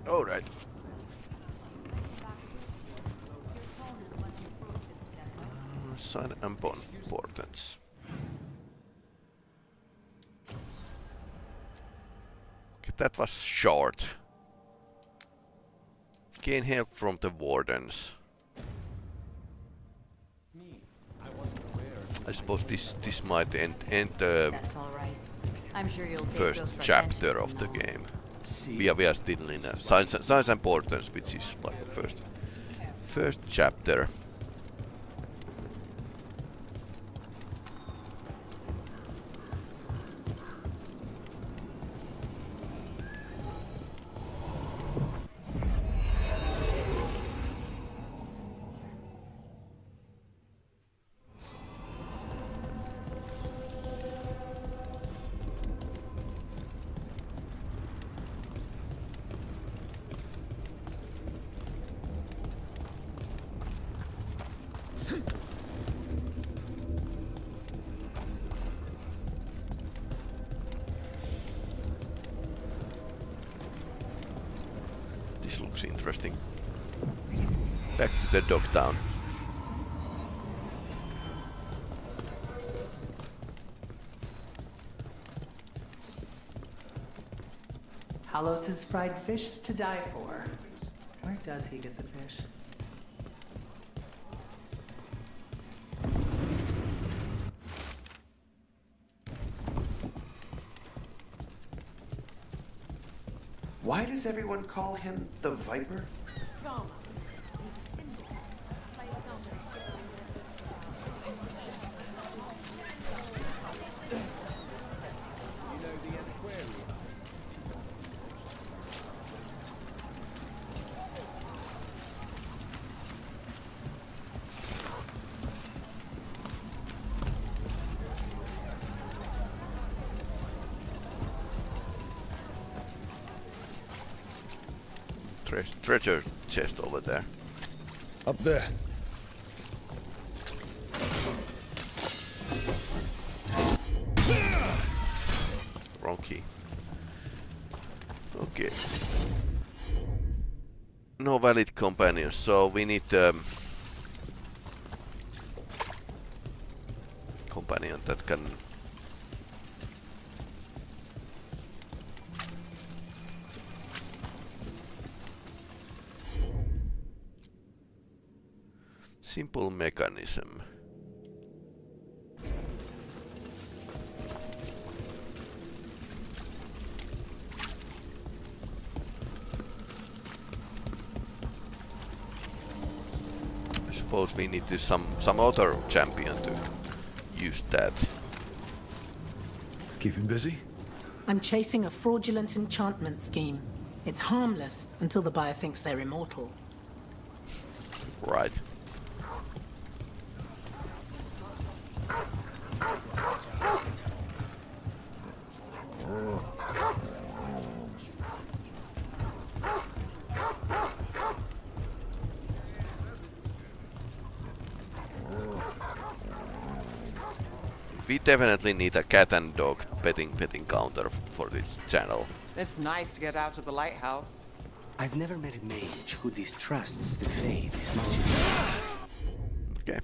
All right. Sign and bond portents. Okay, that was short. Gain help from the wardens. I suppose this might end the That's all right. I'm sure you'll pay first closer chapter attention of the than game. We are still in Science and Portents, which is like the first chapter. This looks interesting. Back to the dog town. Halos's fried fish is to die for. Where does he get the fish? Why does everyone call him the Viper? Treasure chest over there. Up there. wrong key. Okay. No valid companions, so we need companion that can simple mechanism. I suppose we need to some other champion to use that. Keep him busy? I'm chasing a fraudulent enchantment scheme. It's harmless until the buyer thinks they're immortal. Right. We definitely need a cat and dog petting counter for this channel. It's nice to get out of the lighthouse. I've never met a mage who distrusts the Fade as much as... Okay.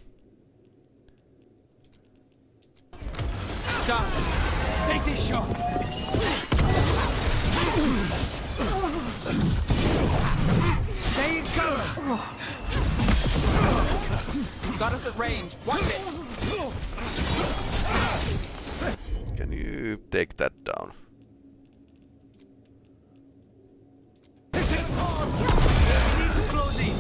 Done. Take this shot. Stay in cover. Got us at range. Watch it. Can you take that down? Closing.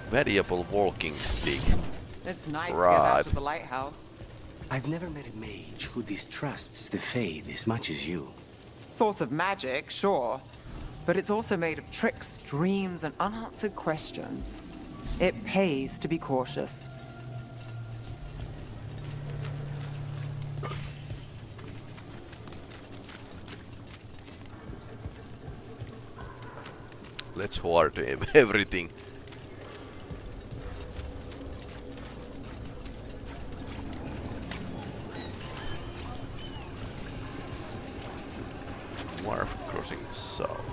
Variable walking stick. It's nice to get out of the lighthouse. I've never met a mage who distrusts the Fade as much as you. Source of magic, sure. But it's also made of tricks, dreams, and unanswered questions. It pays to be cautious. Let's hoard everything. Wharf crossing south.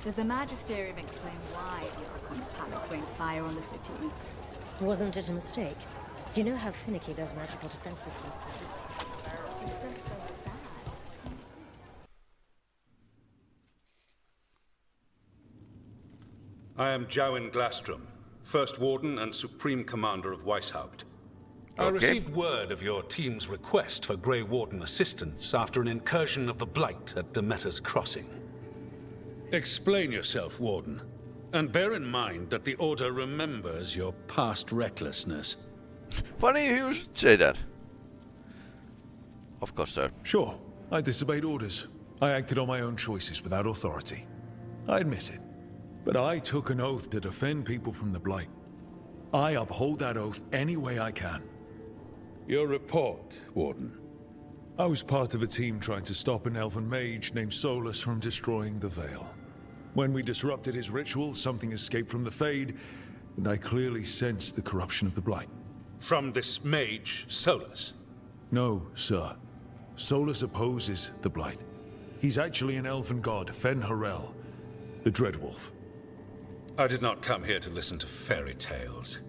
Did the Magisterium explain why the Archon's palace won't fire on the city? Wasn't it a mistake? You know how finicky those magical defense systems can be. It's just so sad. I am Jowen Glastrom, First Warden and Supreme Commander of Weishaupt. I received word of your team's request for Grey Warden assistance after an incursion of the Blight at Demeter's Crossing. Explain yourself, Warden, and bear in mind that the Order remembers your past recklessness. Funny you should say that. Of course, sir. Sure, I disobeyed orders. I acted on my own choices without authority. I admit it. But I took an oath to defend people from the Blight. I uphold that oath any way I can. Your report, Warden. I was part of a team trying to stop an elven mage named Solus from destroying the Veil. When we disrupted his ritual, something escaped from the Fade, and I clearly sensed the corruption of the Blight. From this mage, Solus? No, sir. Solus opposes the Blight. He's actually an elven god, Fen-Harel, the Dreadwolf. I did not come here to listen to fairy tales.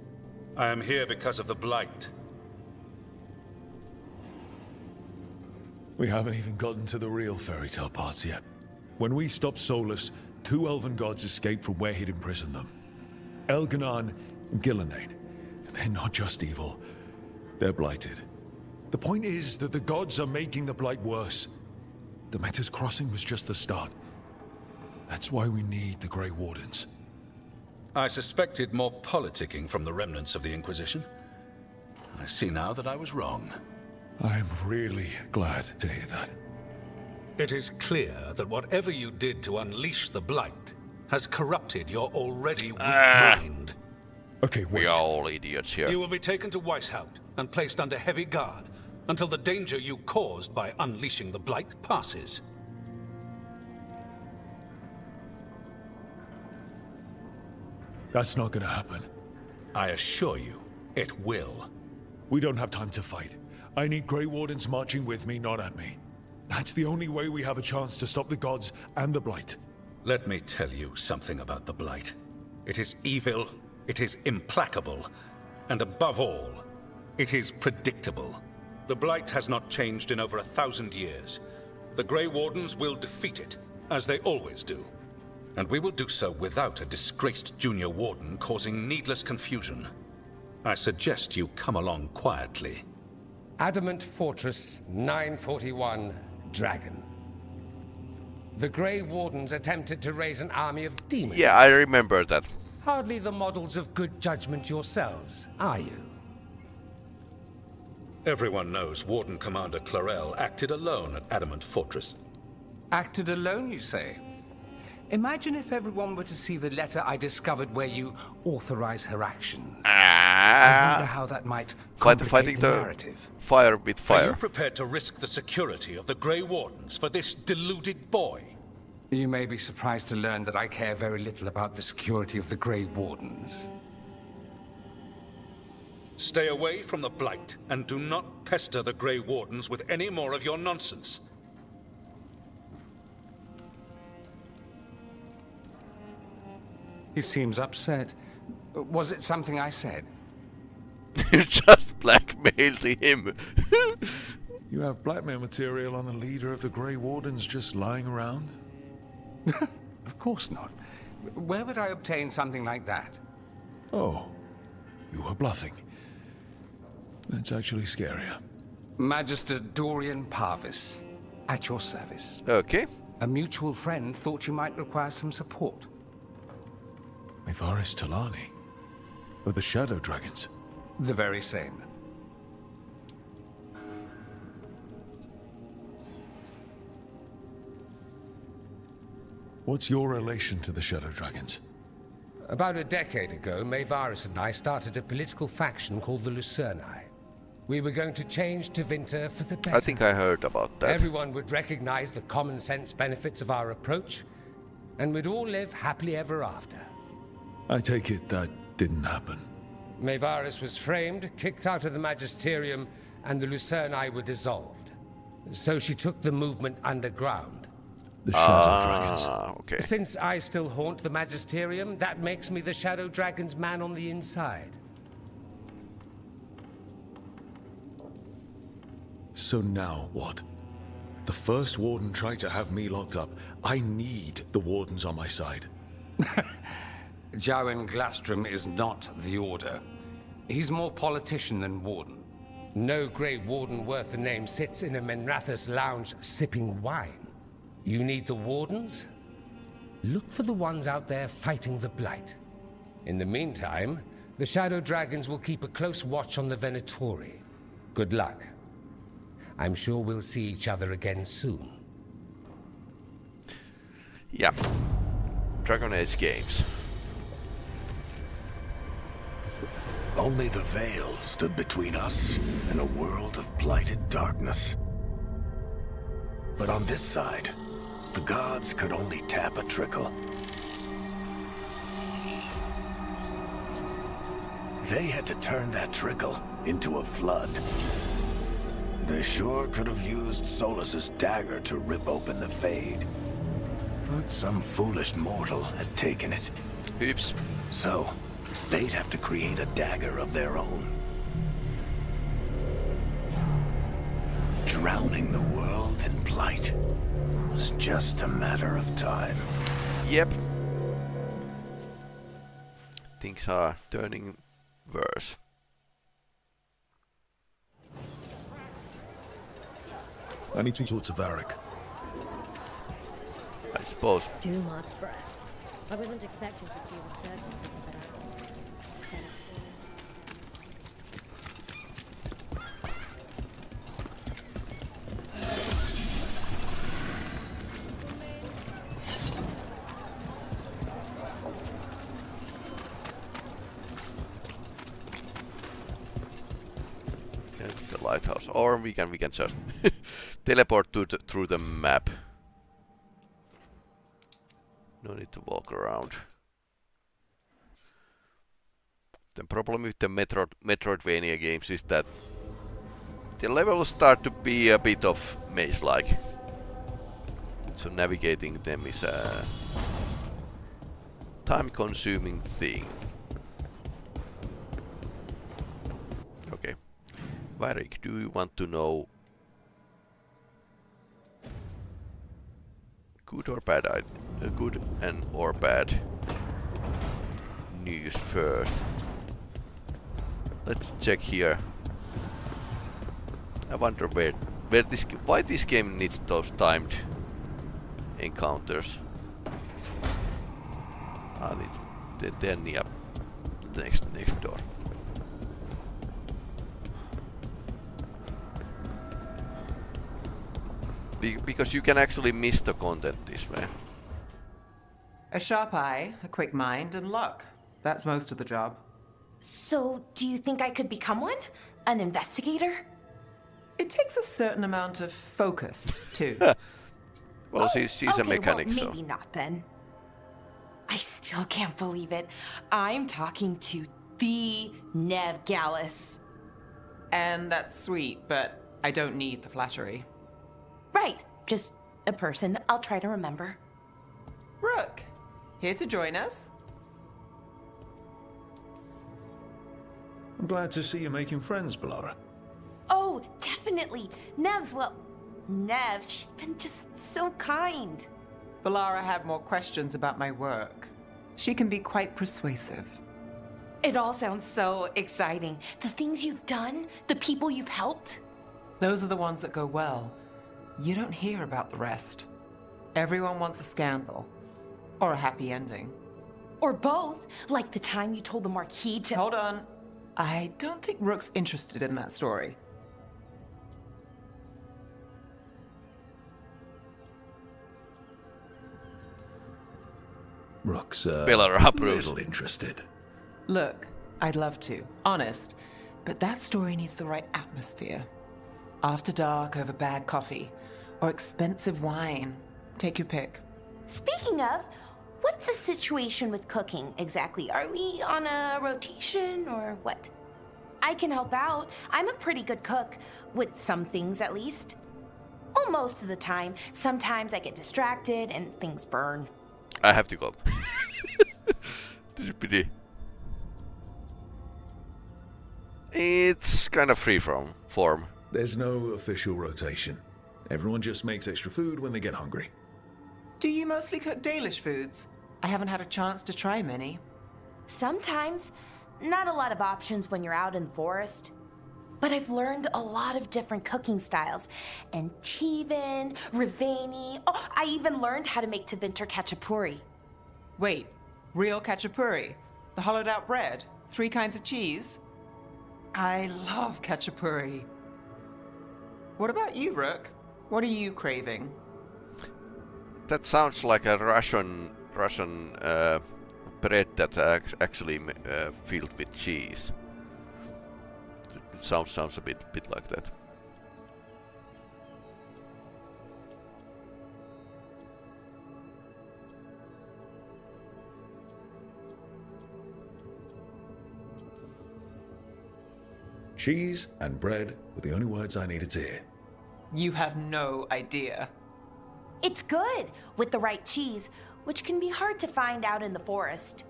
I am here because of the Blight. We haven't even gotten to the real fairy tale parts yet. When we stopped Solus, 2 elven gods escaped from where he'd imprisoned them. Elganon and Gillenane. They're not just evil, they're blighted. The point is that the gods are making the Blight worse. Demeter's Crossing was just the start. That's why we need the Grey Wardens. I suspected more politicking from the remnants of the Inquisition. I see now that I was wrong. I'm really glad to hear that. It is clear that whatever you did to unleash the Blight has corrupted your already weak mind. Okay, wait. We are all idiots here. You will be taken to Weishaupt and placed under heavy guard until the danger you caused by unleashing the Blight passes. That's not gonna happen. I assure you, it will. We don't have time to fight. I need Grey Wardens marching with me, not at me. That's the only way we have a chance to stop the gods and the Blight. Let me tell you something about the Blight. It is evil, it is implacable, and above all, it is predictable. The Blight has not changed in over 1,000 years. The Grey Wardens will defeat it, as they always do. And we will do so without a disgraced junior warden causing needless confusion. I suggest you come along quietly. Adamant Fortress 941, Dragon. The Grey Wardens attempted to raise an army of demons. Yeah, I remember that. Hardly the models of good judgment yourselves, are you? Everyone knows Warden Commander Clarel acted alone at Adamant Fortress. Acted alone, you say? Imagine if everyone were to see the letter I discovered where you authorize her actions. I wonder how that might complicate the narrative. Fire with fire. Are you prepared to risk the security of the Grey Wardens for this deluded boy? You may be surprised to learn that I care very little about the security of the Grey Wardens. Stay away from the Blight, and do not pester the Grey Wardens with any more of your nonsense. He seems upset. Was it something I said? You just blackmailed him. You have blackmail material on the leader of the Grey Wardens just lying around? Of course not. Where would I obtain something like that? Oh, you were bluffing. That's actually scarier. Magister Dorian Parvis, at your service. Okay. A mutual friend thought you might require some support. Mevaris Talani? Of the Shadow Dragons? The very same. What's your relation to the Shadow Dragons? About a decade ago, Mevaris and I started a political faction called the Lucerni. We were going to change Tevinter for the better. I think I heard about that. Everyone would recognize the common sense benefits of our approach, and we'd all live happily ever after. I take it that didn't happen. Mevaris was framed, kicked out of the Magisterium, and the Lucerni were dissolved. So she took the movement underground. The Shadow Dragons. Okay. Since I still haunt the Magisterium, that makes me the Shadow Dragon's man on the inside. So now what? The first Warden tried to have me locked up. I need the Wardens on my side. Jowen Glastrom is not the Order. He's more politician than Warden. No Grey Warden worth the name sits in a Menrathus lounge sipping wine. You need the Wardens? Look for the ones out there fighting the Blight. In the meantime, the Shadow Dragons will keep a close watch on the Venatori. Good luck. I'm sure we'll see each other again soon. Yeah. Dragon Age games. Only the veil stood between us and a world of blighted darkness. But on this side, the gods could only tap a trickle. They had to turn that trickle into a flood. They sure could have used Solus's dagger to rip open the Fade. But some foolish mortal had taken it. Oops. So, they'd have to create a dagger of their own. Drowning the world in blight was just a matter of time. Yep. Things are turning worse. I need to talk to Varric. I suppose. Dumart's breath. I wasn't expecting to see resurgence of the battle. The lighthouse, or we can just teleport through the map. No need to walk around. The problem with the Metroidvania games is that the levels start to be a bit of maze-like. So navigating them is a time-consuming thing. Okay. Varric, do you want to know good or bad good and or bad news first? Let's check here. I wonder why this game needs those timed encounters. They're near the next door. Because you can actually miss the content this way. A sharp eye, a quick mind, and luck. That's most of the job. So, do you think I could become one? An investigator? It takes a certain amount of focus, too. Well, she's a mechanic, well, so... maybe not then. I still can't believe it. I'm talking to the Nev Gallus. And that's sweet, but I don't need the flattery. Right, just a person I'll try to remember. Rook, here to join us. I'm glad to see you making friends, Bellara. Oh, definitely. Nev's, well, Nev, she's been just so kind. Bellara had more questions about my work. She can be quite persuasive. It all sounds so exciting. The things you've done, the people you've helped. Those are the ones that go well. You don't hear about the rest. Everyone wants a scandal. Or a happy ending. Or both, like the time you told the Marquis to— Hold on. I don't think Rook's interested in that story. Rook's Bellara approves. little interested. Look, I'd love to, honest. But that story needs the right atmosphere. After dark over bad coffee. Or expensive wine. Take your pick. Speaking of, what's the situation with cooking exactly? Are we on a rotation or what? I can help out. I'm a pretty good cook, with some things at least. Well, most of the time. Sometimes I get distracted and things burn. I have to go. It's kind of free from form. There's no official rotation. Everyone just makes extra food when they get hungry. Do you mostly cook Dalish foods? I haven't had a chance to try many. Sometimes. Not a lot of options when you're out in the forest. But I've learned a lot of different cooking styles. And Tevan, Rivani. Oh, I even learned how to make Tevinter Khachapuri. Wait, real Khachapuri? The hollowed out bread? 3 kinds of cheese? I love Khachapuri. What about you, Rook? What are you craving? That sounds like a Russian bread that actually filled with cheese. It sounds a bit like that. Cheese and bread were the only words I needed to hear. You have no idea. It's good, with the right cheese, which can be hard to find out in the forest.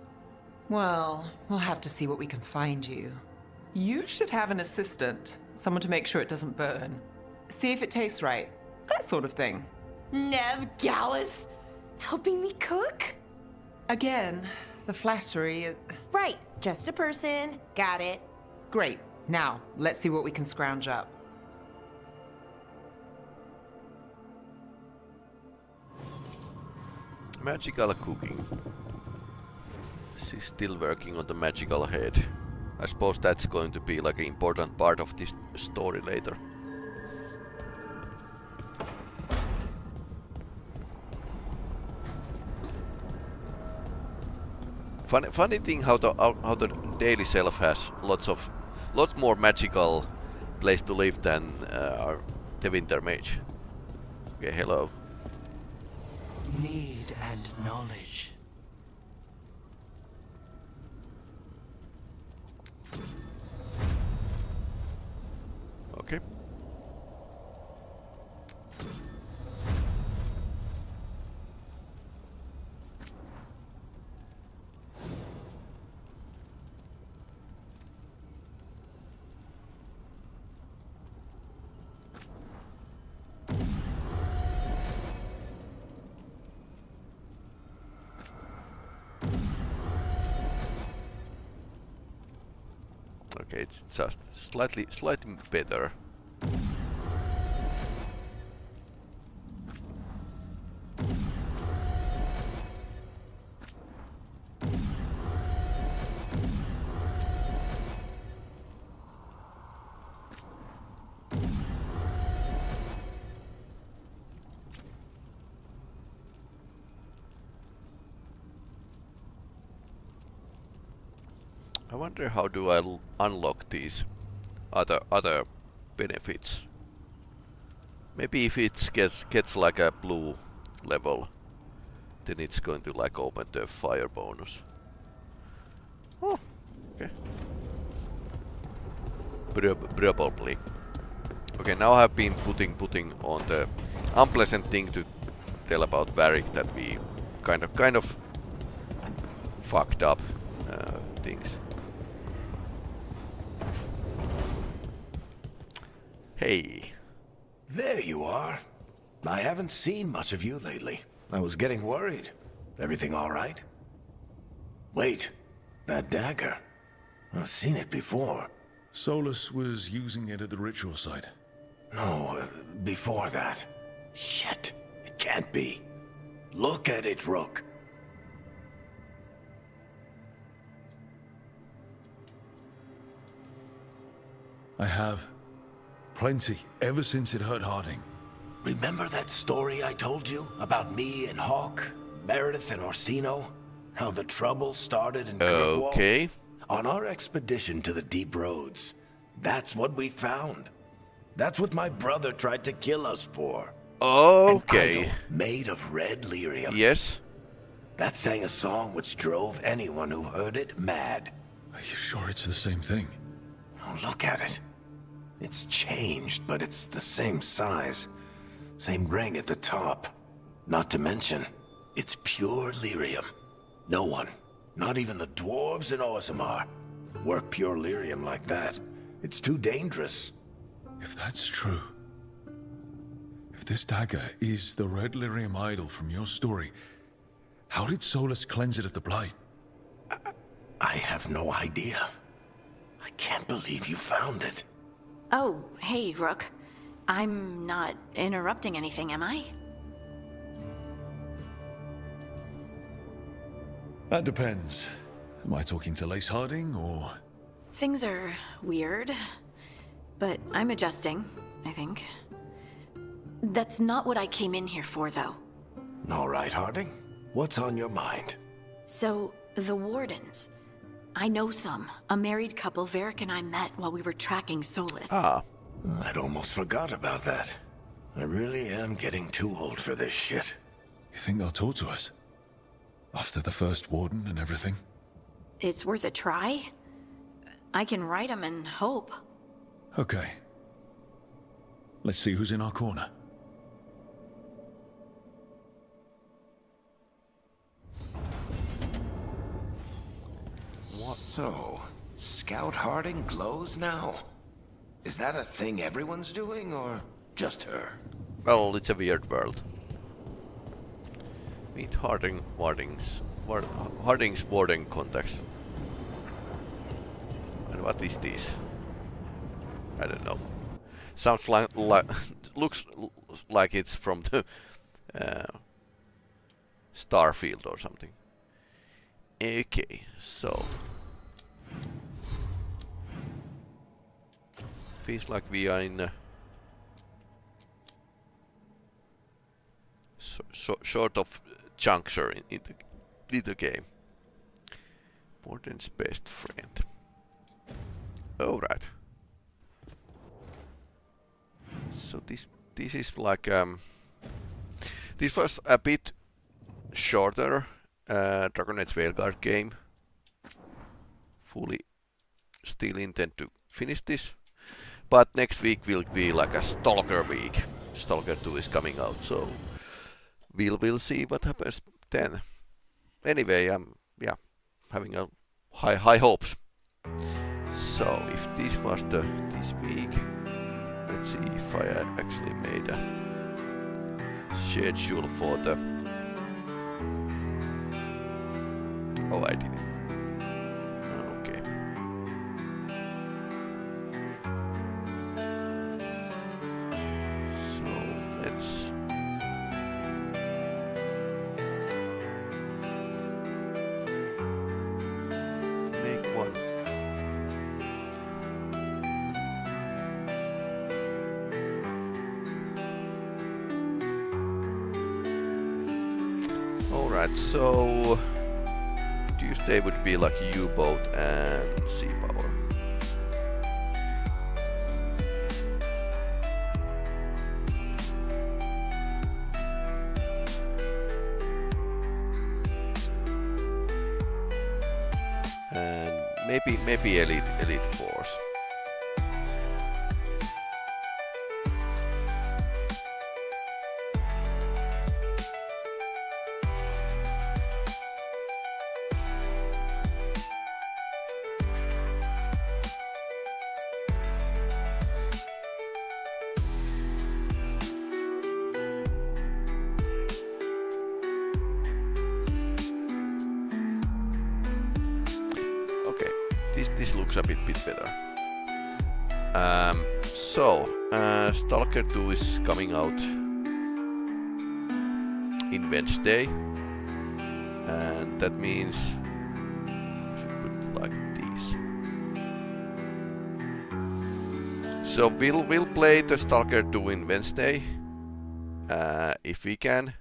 Well, we'll have to see what we can find you. You should have an assistant, someone to make sure it doesn't burn. See if it tastes right, that sort of thing. Nev Gallus, helping me cook? Again, the flattery... Right, just a person, got it. Great, now, let's see what we can scrounge up. Magical cooking. She's still working on the magical head. I suppose that's going to be like an important part of this story later. Funny thing how the daily self has lots more magical place to live than the winter mage. Okay, hello. Need and knowledge. Okay. Okay, it's just slightly better. I wonder how do I unlock these other benefits. Maybe if it gets like a blue level, then it's going to like open the fire bonus. Oh, okay. Probably. Okay, now I've been putting on the unpleasant thing to tell about Varric that we kind of fucked up things. Hey. There you are. I haven't seen much of you lately. I was getting worried. Everything all right? Wait, that dagger. I've seen it before. Solus was using it at the ritual site. No, before that. Shit, it can't be. Look at it, Rook. I have. Plenty, ever since it hurt Harding. Remember that story I told you about me and Hawk, Meredith and Orsino? How the trouble started in Kirkwall? Okay. On our expedition to the deep roads, that's what we found. That's what my brother tried to kill us for. Okay. An idol made of red lyrium. Yes. That sang a song which drove anyone who heard it mad. Are you sure it's the same thing? Oh, look at it. It's changed, but it's the same size. Same ring at the top. Not to mention, it's pure lyrium. No one, not even the dwarves in Orzammar, work pure lyrium like that. It's too dangerous. If that's true, if this dagger is the red lyrium idol from your story, how did Solus cleanse it of the blight? I have no idea. I can't believe you found it. Oh, hey, Rook. I'm not interrupting anything, am I? That depends. Am I talking to Lace Harding, or...? Things are weird, but I'm adjusting, I think. That's not what I came in here for, though. All right, Harding. What's on your mind? So, the Wardens. I know some. A married couple Varric and I met while we were tracking Solus. Ah. I'd almost forgot about that. I really am getting too old for this shit. You think they'll talk to us? After the first warden and everything? It's worth a try. I can write them and hope. Okay. Let's see who's in our corner. What? So, Scout Harding glows now? Is that a thing everyone's doing, or just her? Well, it's a weird world. Meet Harding's warden contacts. And what is this? I don't know. Sounds like looks like it's from the Starfield or something. Okay, so feels like we are in sort of juncture in the game. Warden's best friend. Alright. So this is like this was a bit shorter Dragon Age Veilguard game. Fully still intend to finish this. But next week will be like a Stalker week. Stalker 2 is coming out, so we'll see what happens then. Anyway, yeah, having a high hopes. So if this was this week, let's see if I had actually made a schedule for the. Oh, I didn't. Okay. So let's. Make one. Alright, so Tuesday would be like U-boat and sea power. And maybe elite force. This looks a bit better. So Stalker 2 is coming out in Wednesday, and that means I should put it like this. So we'll play the Stalker 2 in Wednesday, if we can.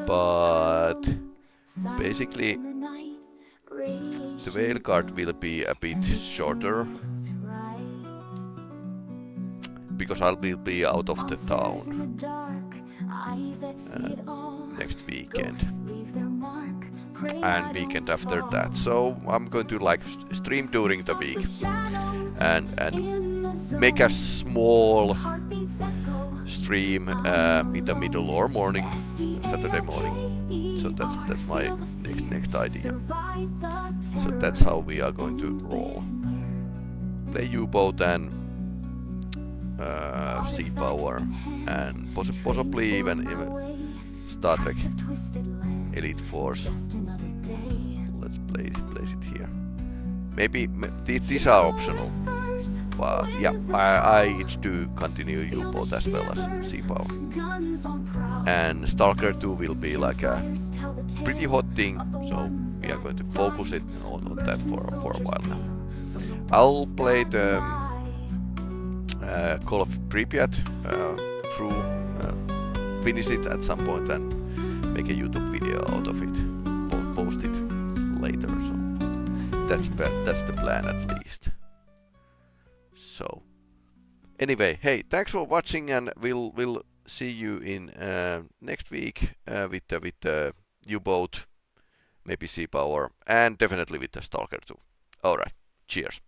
But basically, the Veilguard will be a bit shorter because I'll be out of the town next weekend and weekend after that. So I'm going to like stream during the week and make a small stream in the middle or morning, Saturday morning. So that's my next idea. So that's how we are going to roll. Play U-boat and sea power, and possibly even Star Trek Elite Force. Let's place it here. Maybe these are optional, but yeah, I itch to continue U-boat as well as sea power. And Stalker 2 will be like a pretty hot thing, so we are going to focus it on that for a while now. I'll play the Call of Pripyat through, finish it at some point and make a YouTube video out of it, post it later. So that's the plan at least. So anyway, hey, thanks for watching, and we'll see you in next week with the U-boat, maybe sea power, and definitely with the Stalker 2. Alright, cheers.